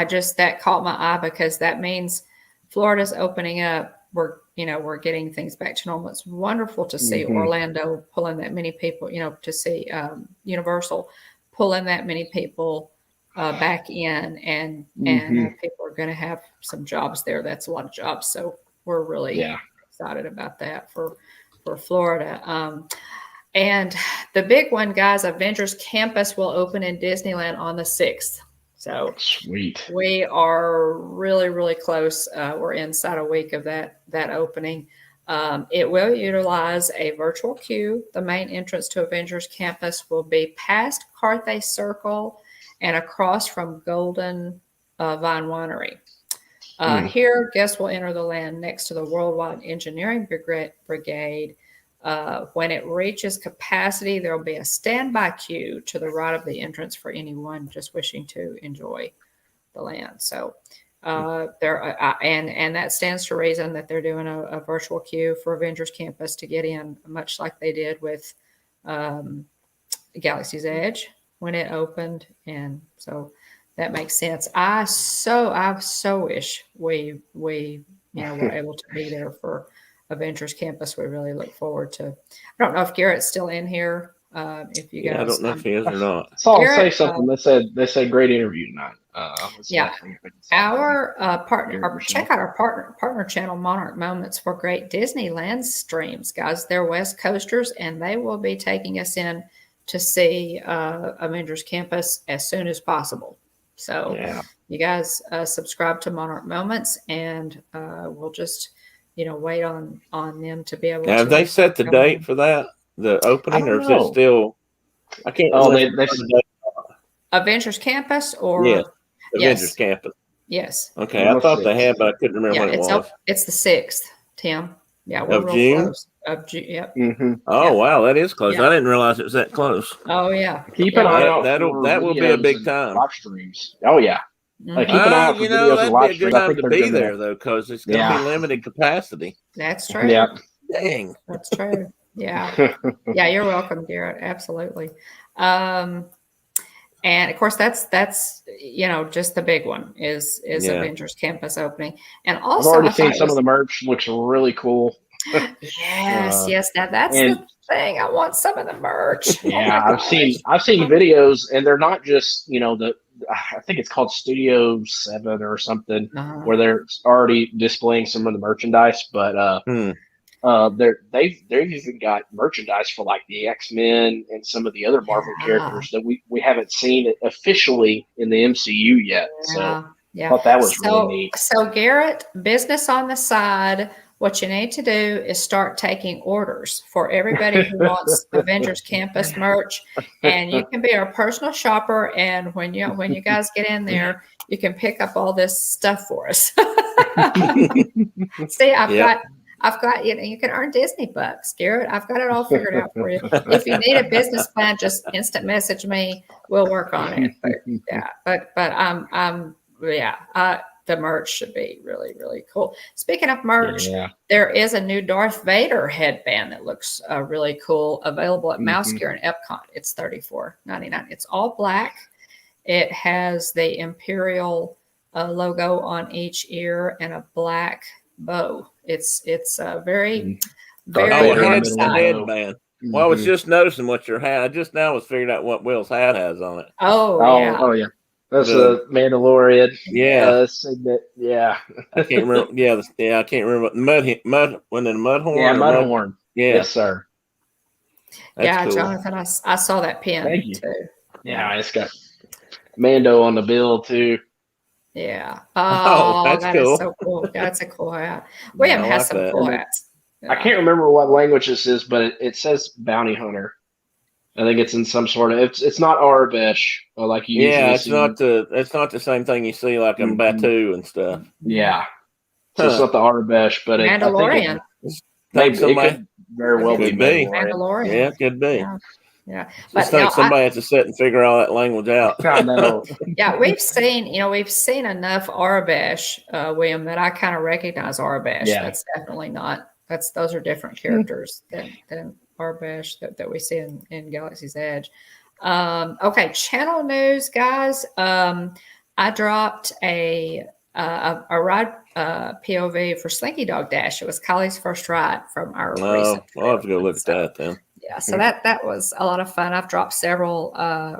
just, that caught my eye because that means Florida's opening up. We're getting things back to normal. It's wonderful to see Orlando pulling that many people, to see Universal pulling that many people back in, and people are going to have some jobs there. That's a lot of jobs. So we're really excited about that for Florida. And the big one, guys, Avengers Campus will open in Disneyland on the 6th. So sweet. We are really, really close. We're inside a week of that opening. It will utilize a virtual queue. The main entrance to Avengers Campus will be past Carthay Circle and across from Golden Vine Winery. Here, guests will enter the land next to the Worldwide Engineering Brigade. When it reaches capacity, there will be a standby queue to the right of the entrance for anyone just wishing to enjoy the land. So and that stands to reason that they're doing a virtual queue for Avengers Campus to get in, much like they did with Galaxy's Edge when it opened. And so that makes sense. I so wish we were able to be there for Avengers Campus. We really look forward to. I don't know if Garrett's still in here. If you guys, I don't know if he is or not. So I'll say something. They said great interview tonight. Our partner. Check out our partner channel, Monarch Moments, for great Disneyland streams, guys. They're West Coasters, and they will be taking us in to see Avengers Campus as soon as possible. So you guys subscribe to Monarch Moments, and we'll just wait on them to be able Now, to. have they set the date for that, the opening, or is it still? I can't. Oh, remember. Avengers Campus or Yes, Avengers yes. Campus. Yes. Okay, I thought they had, but I couldn't remember when it was. It's the 6th, Tim. Yeah, we're of real June. close. Of June. Yep. Mm-hmm. Oh wow, that is close. Yeah. I didn't realize it was that close. Oh yeah. Keep an eye out. That will be a big time. Live streams. Oh yeah. Mm-hmm. Keep an eye out for videos and live streams. That'd be a good time to be there though, because it's going to be limited capacity. That's true. Yeah. Dang. That's true. Yeah. Yeah, you're welcome, Garrett. Absolutely. And of course, that's just the big one is Avengers Campus opening, and also I've already seen some of the merch. Looks really cool. Yes. Now that's the thing. I want some of the merch. Yeah, I've seen videos, and they're not just I think it's called Studio 7 or something, where they're already displaying some of the merchandise, but they've even got merchandise for like the X-Men and some of the other Marvel characters that we haven't seen officially in the MCU yet. So I thought that was really neat. So Garrett, business on the side. What you need to do is start taking orders for everybody who wants Avengers Campus merch, and you can be our personal shopper. And when you guys get in there, you can pick up all this stuff for us. See, I've got you can earn Disney bucks, Garrett. I've got it all figured out for you. If you need a business plan, just instant message me. We'll work on it. But the merch should be really, really cool. Speaking of merch, there is a new Darth Vader headband that looks really cool, available at Mouse Gear and Epcot. It's $34.99. It's all black. It has the Imperial logo on each ear and a black bow. It's a very headband. Well, I was just noticing what your hat. I just now was figuring out what Will's hat has on it. Oh yeah. That's a Mandalorian. Signet. Yeah. I can't remember. I can't remember what mud. When the Mudhorn. Yeah, Mudhorn. Yeah. Yes, sir. That's cool. Jonathan, I saw that pin too. Yeah, it's got Mando on the bill too. Yeah. Oh, that's cool. Is so cool. That's a cool hat. William has some cool hats. I can't remember what language this is, but it says bounty hunter. I think it's in some sort of. It's not Arabesh like you. Yeah, it's not the same thing you see like in Batu and stuff. Yeah, so it's not the Arabesh, but Mandalorian. It could very well be Mandalorian. Yeah, it could be. Yeah. I think somebody has to sit and figure all that language out. I know. Yeah, we've seen enough Arabesh, William, that I kind of recognize Arabesh. Yeah. That's definitely not. Those are different characters than Arabesh that we see in Galaxy's Edge. Okay, channel news, guys. I dropped a ride POV for Slinky Dog Dash. It was Kylie's first ride from our recent trip. I'll have to go look at that then. Yeah, so that was a lot of fun. I've dropped several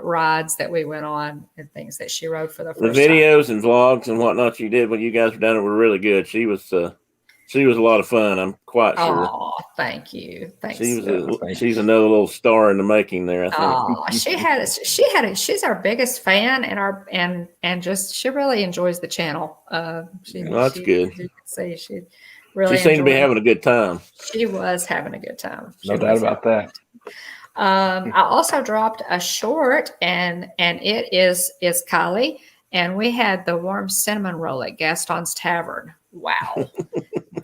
rides that we went on and things that she rode for the first time. The videos and vlogs and whatnot you did when you guys were down there were really good. She was a lot of fun. I'm quite sure. Oh, thank you. Thanks. She's another little star in the making there, I think. Oh, she's our biggest fan and she really enjoys the channel. That's good. You can see she seemed to be having a good time. She was having a good time. No doubt about that. I also dropped a short and it is Kylie, and we had the warm cinnamon roll at Gaston's Tavern. Wow.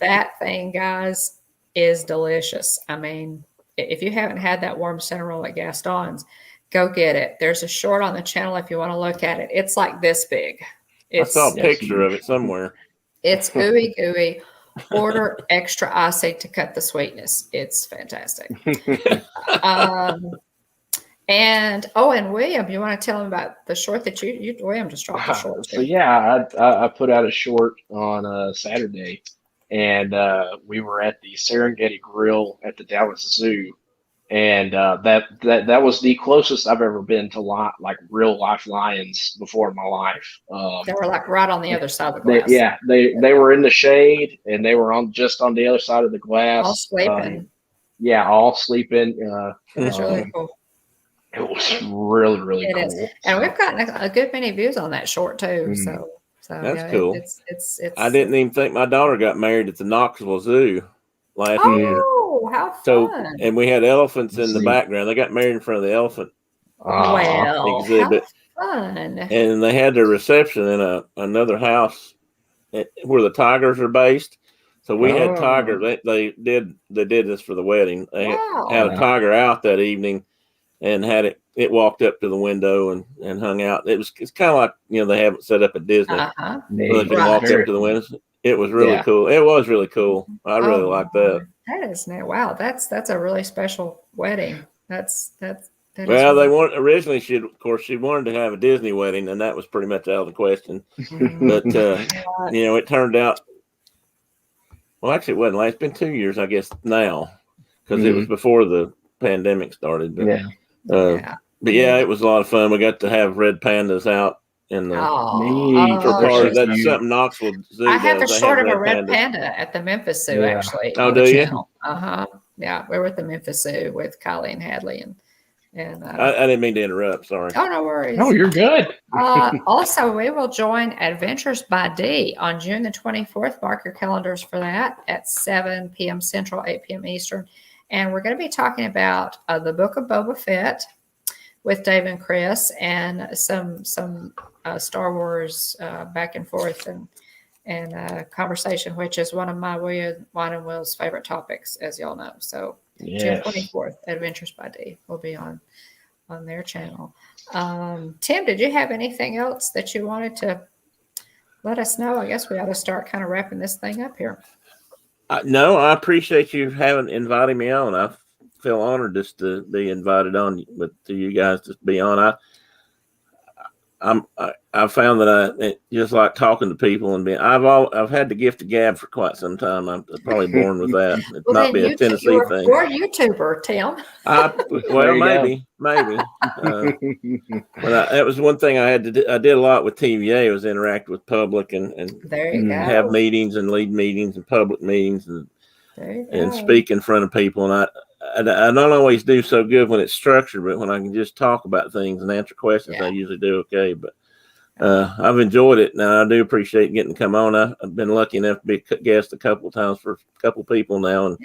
That thing, guys, is delicious. I mean, if you haven't had that warm cinnamon roll at Gaston's, go get it. There's a short on the channel if you want to look at it. It's like this big. I saw a picture of it somewhere. It's ooey gooey. Order extra icy to cut the sweetness. It's fantastic. And William, you want to tell him about the short that you William just dropped the short. So I put out a short on Saturday, and we were at the Serengeti Grill at the Dallas Zoo, and that was the closest I've ever been to like real life lions before in my life. They were like right on the other side of the glass. They were in the shade, and they were just on the other side of the glass, all sleeping. All sleeping. It's really cool. It was really, really cool. And we've gotten a good many views on that short too. So That's yeah, cool. It's. I didn't even think my daughter got married at the Knoxville Zoo last year. Oh, how fun! So, and we had elephants in the background. They got married in front of the elephant exhibit. How fun! And they had their reception in another house where the tigers are based. So we had tiger. They did this for the wedding. They had a tiger out that evening, and had it walked up to the window and hung out. It's kind of like, they have it set up at Disney. So they can walk up to the window. It was really cool. It was really cool. I really liked that. That is now, wow. That's a really special wedding. Well, they wanted originally. She wanted to have a Disney wedding, and that was pretty much out of the question. But it turned out. Well, actually, it wasn't. It's been 2 years, I guess, now, because it was before the pandemic started. But, but it was a lot of fun. We got to have red pandas out in the that's something Knoxville Zoo. I have a short of a red panda at the Memphis Zoo, actually. Oh, do you? Yeah, we were at the Memphis Zoo with Kylie and Hadley, and I didn't mean to interrupt. Sorry. Oh, no worries. No, you're good. Also, we will join Adventures by D on June the 24th. Mark your calendars for that at 7 p.m. Central, 8 p.m. Eastern. And we're going to be talking about the Book of Boba Fett with Dave and Chris, and some Star Wars back and forth and conversation, which is one of my Wine and Will's favorite topics, as y'all know. So June 24th, Adventures by D will be on their channel. Tim, did you have anything else that you wanted to let us know? I guess we ought to start kind of wrapping this thing up here. No, I appreciate you inviting me on. I feel honored just to be invited on to you guys to be on. I found that I just like talking to people and I've had the gift of gab for quite some time. I'm probably born with that. It's not be a Tennessee thing. You're a YouTuber, Tim. Maybe. But that was one thing I had to do. I did a lot with TVA. Was interact with public and there you go. Have meetings and lead meetings and public meetings and speak in front of people. And I don't always do so good when it's structured, but when I can just talk about things and answer questions, I usually do okay. But I've enjoyed it, and I do appreciate getting to come on. I've been lucky enough to be a guest a couple of times for a couple of people now. And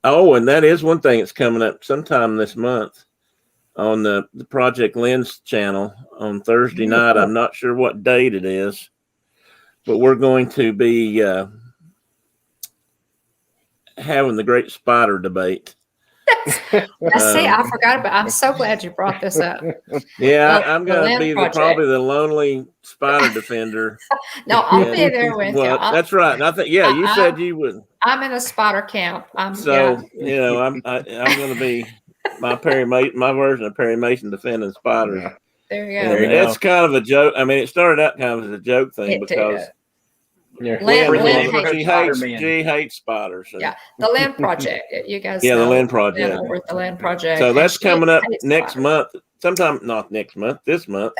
and that is one thing that's coming up sometime this month on the Project Lens channel on Thursday night. I'm not sure what date it is, but we're going to be having the great spider debate. I forgot about. I'm so glad you brought this up. Yeah, I'm going to be probably the lonely spider defender. No, I'll be there with you. That's right. And I think, you said you would. I'm in a spider camp. I'm going to be my version of Perry Mason defending spiders. Yeah. There you go. It's kind of a joke. I mean, it started out kind of as a joke thing because. She hates spiders. So. Yeah, the Land Project. You guys. Yeah, the Land Project. Over at the Land Project. So that's coming up next month. Sometime, not next month. This month.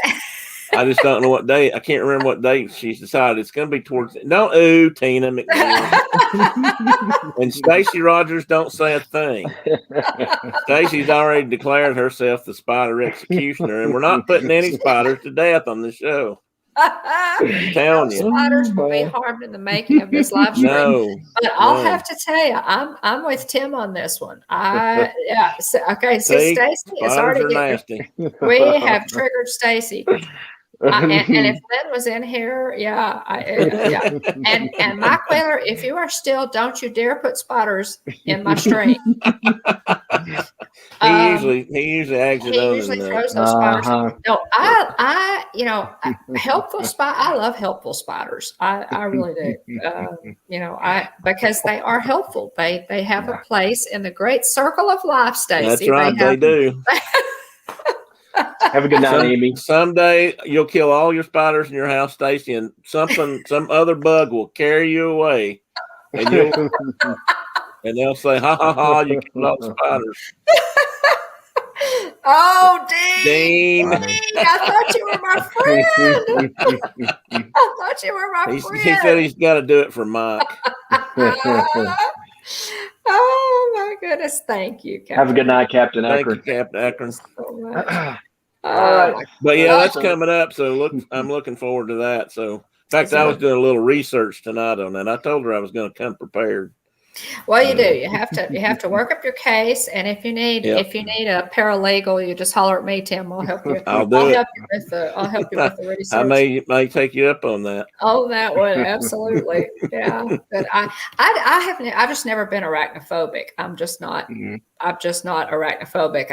I just don't know what day. I can't remember what date she's decided. It's going to be towards. Tina McNeil. And Stacey Rogers don't say a thing. Stacey's already declared herself the spider executioner, and we're not putting any spiders to death on the show. I'm telling you, spiders will be harmed in the making of this live stream. But I'll have to tell you, I'm with Tim on this one. So Stacey is already nasty. We have triggered Stacey. And if Lynn was in here, and Mike Wheeler, if you are still, don't you dare put spiders in my stream. He usually exits. He usually throws those spiders. No, helpful spider. I love helpful spiders. I really do. Because they are helpful. They have a place in the great circle of life, Stacey. That's right. They do. Have a good night, Amy. Someday you'll kill all your spiders in your house, Stacey, and some other bug will carry you away, and they'll say, "Ha ha ha! You killed all the spiders." Oh, Dean! I thought you were my friend. He said he's got to do it for Mike. Oh my goodness! Thank you, Captain. Have a good night, Captain Akron. Thank you, Captain Akron. So All right. But yeah, that's coming up. So I'm looking forward to that. So in fact, I was doing a little research tonight on that. I told her I was going to come prepared. Well, you do. You have to work up your case, and if you need a paralegal, you just holler at me, Tim. I'll help you. I'll help you with the research. I may take you up on that. Oh, that would absolutely, yeah. But I've just never been arachnophobic. I'm just not. I'm just not arachnophobic.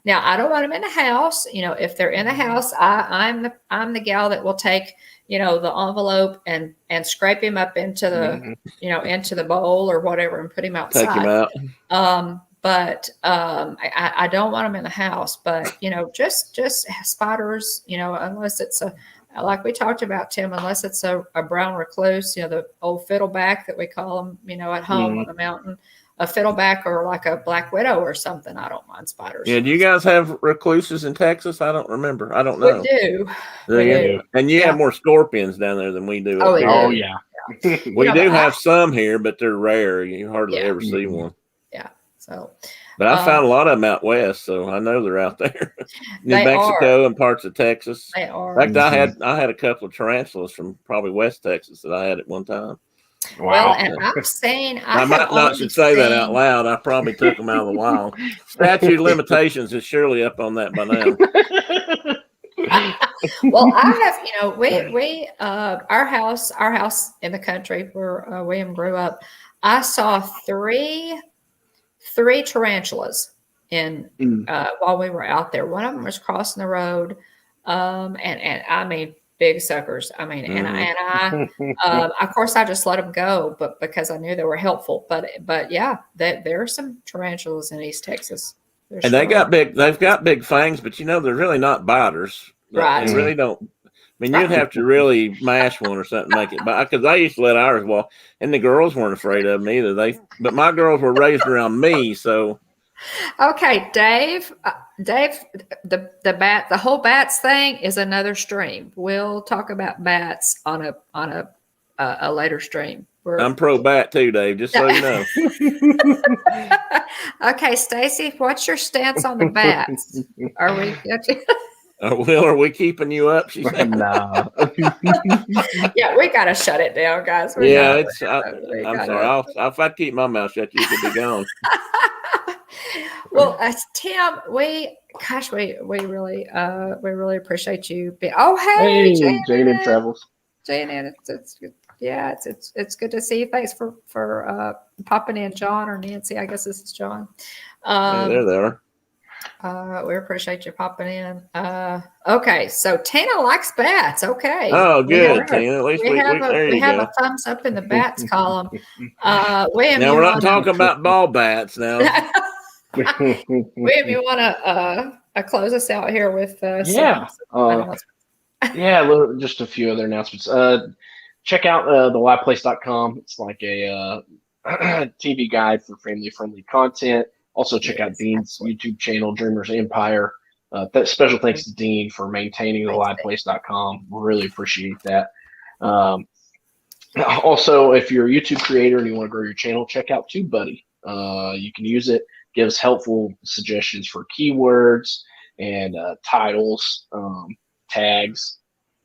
Now I don't want them in the house. If they're in the house, I'm the gal that will take the envelope and scrape him up into the into the bowl or whatever and put him outside. Take him out. But I don't want them in the house. But just spiders. Unless it's like we talked about, Tim. Unless it's a brown recluse. The old fiddleback that we call them. At home on the mountain. A fiddleback or like a black widow or something. I don't mind spiders. Yeah, do you guys have recluses in Texas? I don't remember. I don't know. We do. We do. And you have more scorpions down there than we do. Oh yeah. We do have some here, but they're rare. You hardly ever see one. Yeah. So. But I found a lot of them out west, so I know they're out there. New Mexico and parts of Texas. They are. In fact, I had a couple of tarantulas from probably West Texas that I had at one time. Wow. Well, and I'm saying I might not should say that out loud. I probably took them out of the wild. Statute of limitations is surely up on that by now. Well, I have, we our house in the country where William grew up, I saw three tarantulas while we were out there. One of them was crossing the road, and I mean. Big suckers. I mean, and I of course, I just let them go, but because I knew they were helpful. But yeah, there are some tarantulas in East Texas. And they've got big fangs, but they're really not biters. Right. They really don't. I mean, you'd have to really mash one or something to make it bite. Because I used to let ours walk, and the girls weren't afraid of them either. But my girls were raised around me, so. Okay, Dave, the whole bats thing is another stream. We'll talk about bats on a later stream. I'm pro bat too, Dave, just so you know. Okay, Stacy, what's your stance on the bats? Are we are we keeping you up? She said. No. Yeah, we gotta shut it down, guys. I'm sorry. If I keep my mouth shut, you could be gone. Well, Tim, we really appreciate you. Hey, Jane and Travels. Jane, it's good. Yeah, it's good to see you. Thanks for popping in, John or Nancy. I guess this is John. There they are. We appreciate you popping in. Okay, so Tina likes bats. Okay. Oh, good, Tina. At least we have a thumbs up in the bats column. William, now we're not talking about ball bats now. William, you want to close us out here with just a few other announcements. Check out thewhyplace.com. It's like a TV guide for family-friendly content. Also, check out Dean's YouTube channel, Dreamers Empire. Special thanks to Dean for maintaining thewhyplace.com. We really appreciate that. Also, if you're a YouTube creator and you want to grow your channel, check out TubeBuddy. You can use it. Gives helpful suggestions for keywords and titles, tags,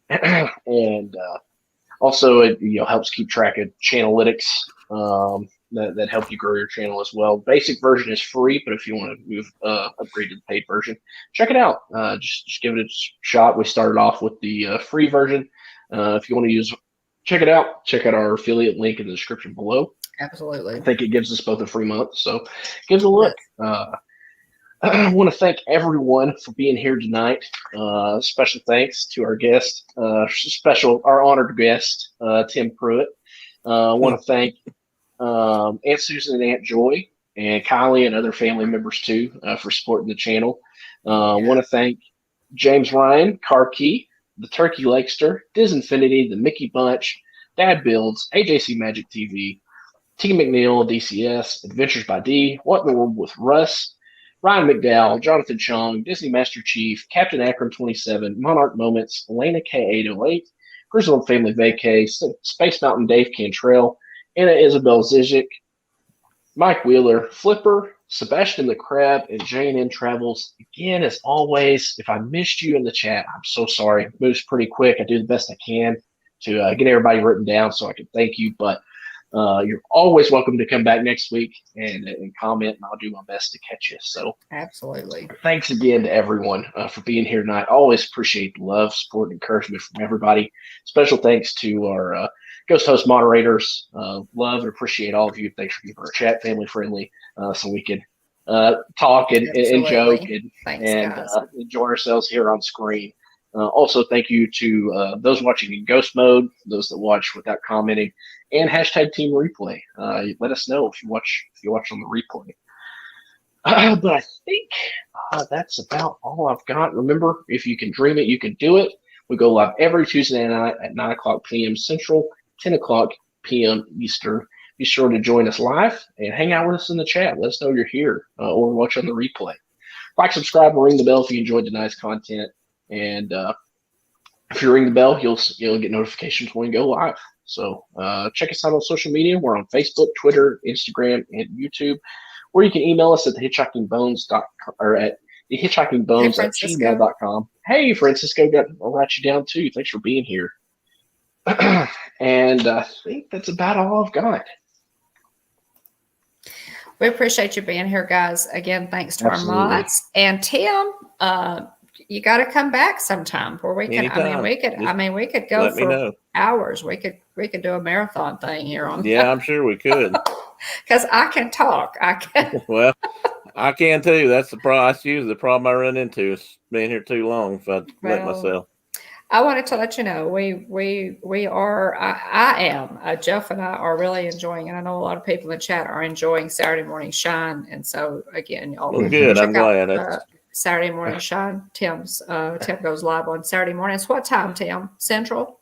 and also it helps keep track of channelytics that help you grow your channel as well. Basic version is free, but if you want to upgrade to the paid version, check it out. Just give it a shot. We started off with the free version. If you want to check it out. Check out our affiliate link in the description below. Absolutely. I think it gives us both a free month, so give us a look. I want to thank everyone for being here tonight. Special thanks to our guest, our honored guest, Tim Pruitt. I want to thank Aunt Susan and Aunt Joy and Kylie and other family members too for supporting the channel. I want to thank James Ryan, Car Key, the Turkey Lakester, Disinfinity, the Mickey Bunch, Dad Builds, AJC Magic TV, T. McNeil, DCS, Adventures by D, What in the World with Russ, Ryan McDowell, Jonathan Chong, Disney Master Chief, Captain Akron 27, Monarch Moments, Elena K808, Grizzled Family Vacay, Space Mountain Dave Cantrell, Anna Isabel Zizic, Mike Wheeler, Flipper, Sebastian the Crab, and Jane N Travels. Again, as always, if I missed you in the chat, I'm so sorry. It moves pretty quick. I do the best I can to get everybody written down so I can thank you. But you're always welcome to come back next week and comment, and I'll do my best to catch you. So absolutely. Thanks again to everyone for being here tonight. Always appreciate the love, support, and encouragement from everybody. Special thanks to our Ghost Host moderators. Love and appreciate all of you. Thanks for keeping our chat family friendly so we can talk and joke and enjoy ourselves here on screen. Also, thank you to those watching in ghost mode, those that watch without commenting, and hashtag Team Replay. Let us know if you watch on the replay. But I think that's about all I've got. Remember, if you can dream it, you can do it. We go live every Tuesday night at 9 o'clock p.m. Central, 10 o'clock p.m. Eastern. Be sure to join us live and hang out with us in the chat. Let us know you're here or watch on the replay. Like, subscribe, and ring the bell if you enjoyed tonight's content. And if you ring the bell, you'll get notifications when we go live. So check us out on social media. We're on Facebook, Twitter, Instagram, and YouTube. Or you can email us at thehitchhikingbones.com or at thehitchhikingbones@gmail.com. Hey, Francisco, I'll write you down too. Thanks for being here. And I think that's about all I've got. We appreciate you being here, guys. Again, thanks to our mods. And Tim, you got to come back sometime where we can. Anytime. We could go for hours. We could do a marathon thing here on. Yeah, I'm sure we could. Because I can talk. I can. Well, I can too. That's the problem. That's usually the problem I run into is being here too long if I let myself. I wanted to let you know we are. I am. Jeff and I are really enjoying, and I know a lot of people in the chat are enjoying Saturday Morning Shine. And so again, y'all. Well, good. I'm glad. Saturday Morning Shine. Tim goes live on Saturday mornings. What time, Tim? Central?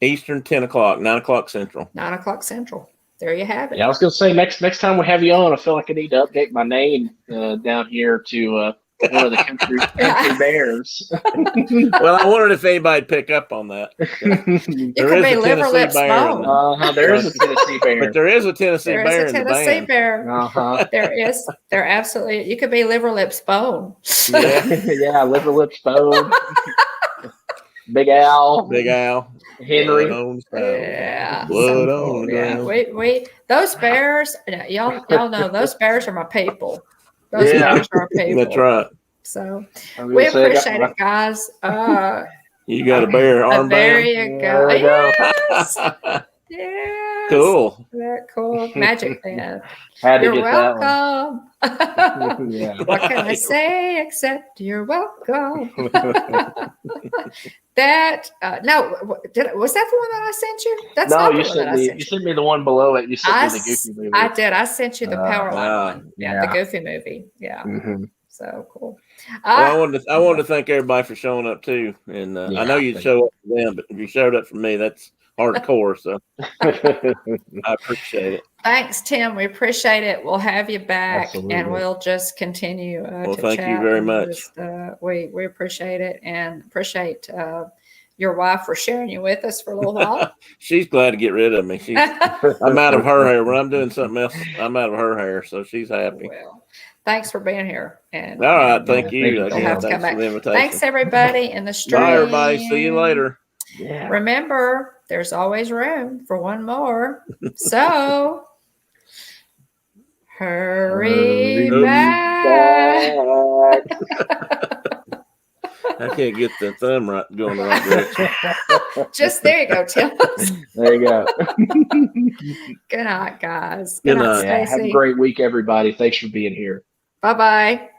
Eastern, 10 o'clock, 9 o'clock Central. 9 o'clock Central. There you have it. Yeah, I was going to say next time we have you on, I feel like I need to update my name down here to one of the country bears. Well, I wondered if anybody'd pick up on that. You could be Liver Lips Bone. There is a Tennessee bear. But there is a Tennessee bear in the band. Tennessee bear. There is. There absolutely. You could be Liver Lips Bone. Yeah, Liver Lips Bone. Big Al. Henry. Yeah. Blood on. Yeah. We those bears, y'all know those bears are my people. Those bears are our people. That's right. So we appreciate it, guys. You got a bear armband. There you go. Yes. Yes. Cool. That cool. Magic band. You're welcome. What can I say except you're welcome? That was that the one that I sent you? That's not the one that I sent you. You sent me the one below it. You sent me the Goofy movie. I did. I sent you the Powerline one. Yeah, the Goofy movie. Yeah. Mm-hmm. So cool. I wanted to thank everybody for showing up too, and I know you'd show up for them, but if you showed up for me, that's hardcore. So I appreciate it. Thanks, Tim. We appreciate it. We'll have you back, and we'll just continue to thank chat. You very much. We appreciate it, and appreciate your wife for sharing you with us for a little while. She's glad to get rid of me. I'm out of her hair. When I'm doing something else, I'm out of her hair, so she's happy. Well, thanks for being here. And all right, thank you. We'll have to come back. Thanks, everybody in the stream. Bye, everybody. See you later. Yeah. Remember, there's always room for one more. So hurry back. I can't get the thumb going the right direction. Just there you go, Tim. There you go. Good night, guys. Good night. Have a great week, everybody. Thanks for being here. Bye-bye.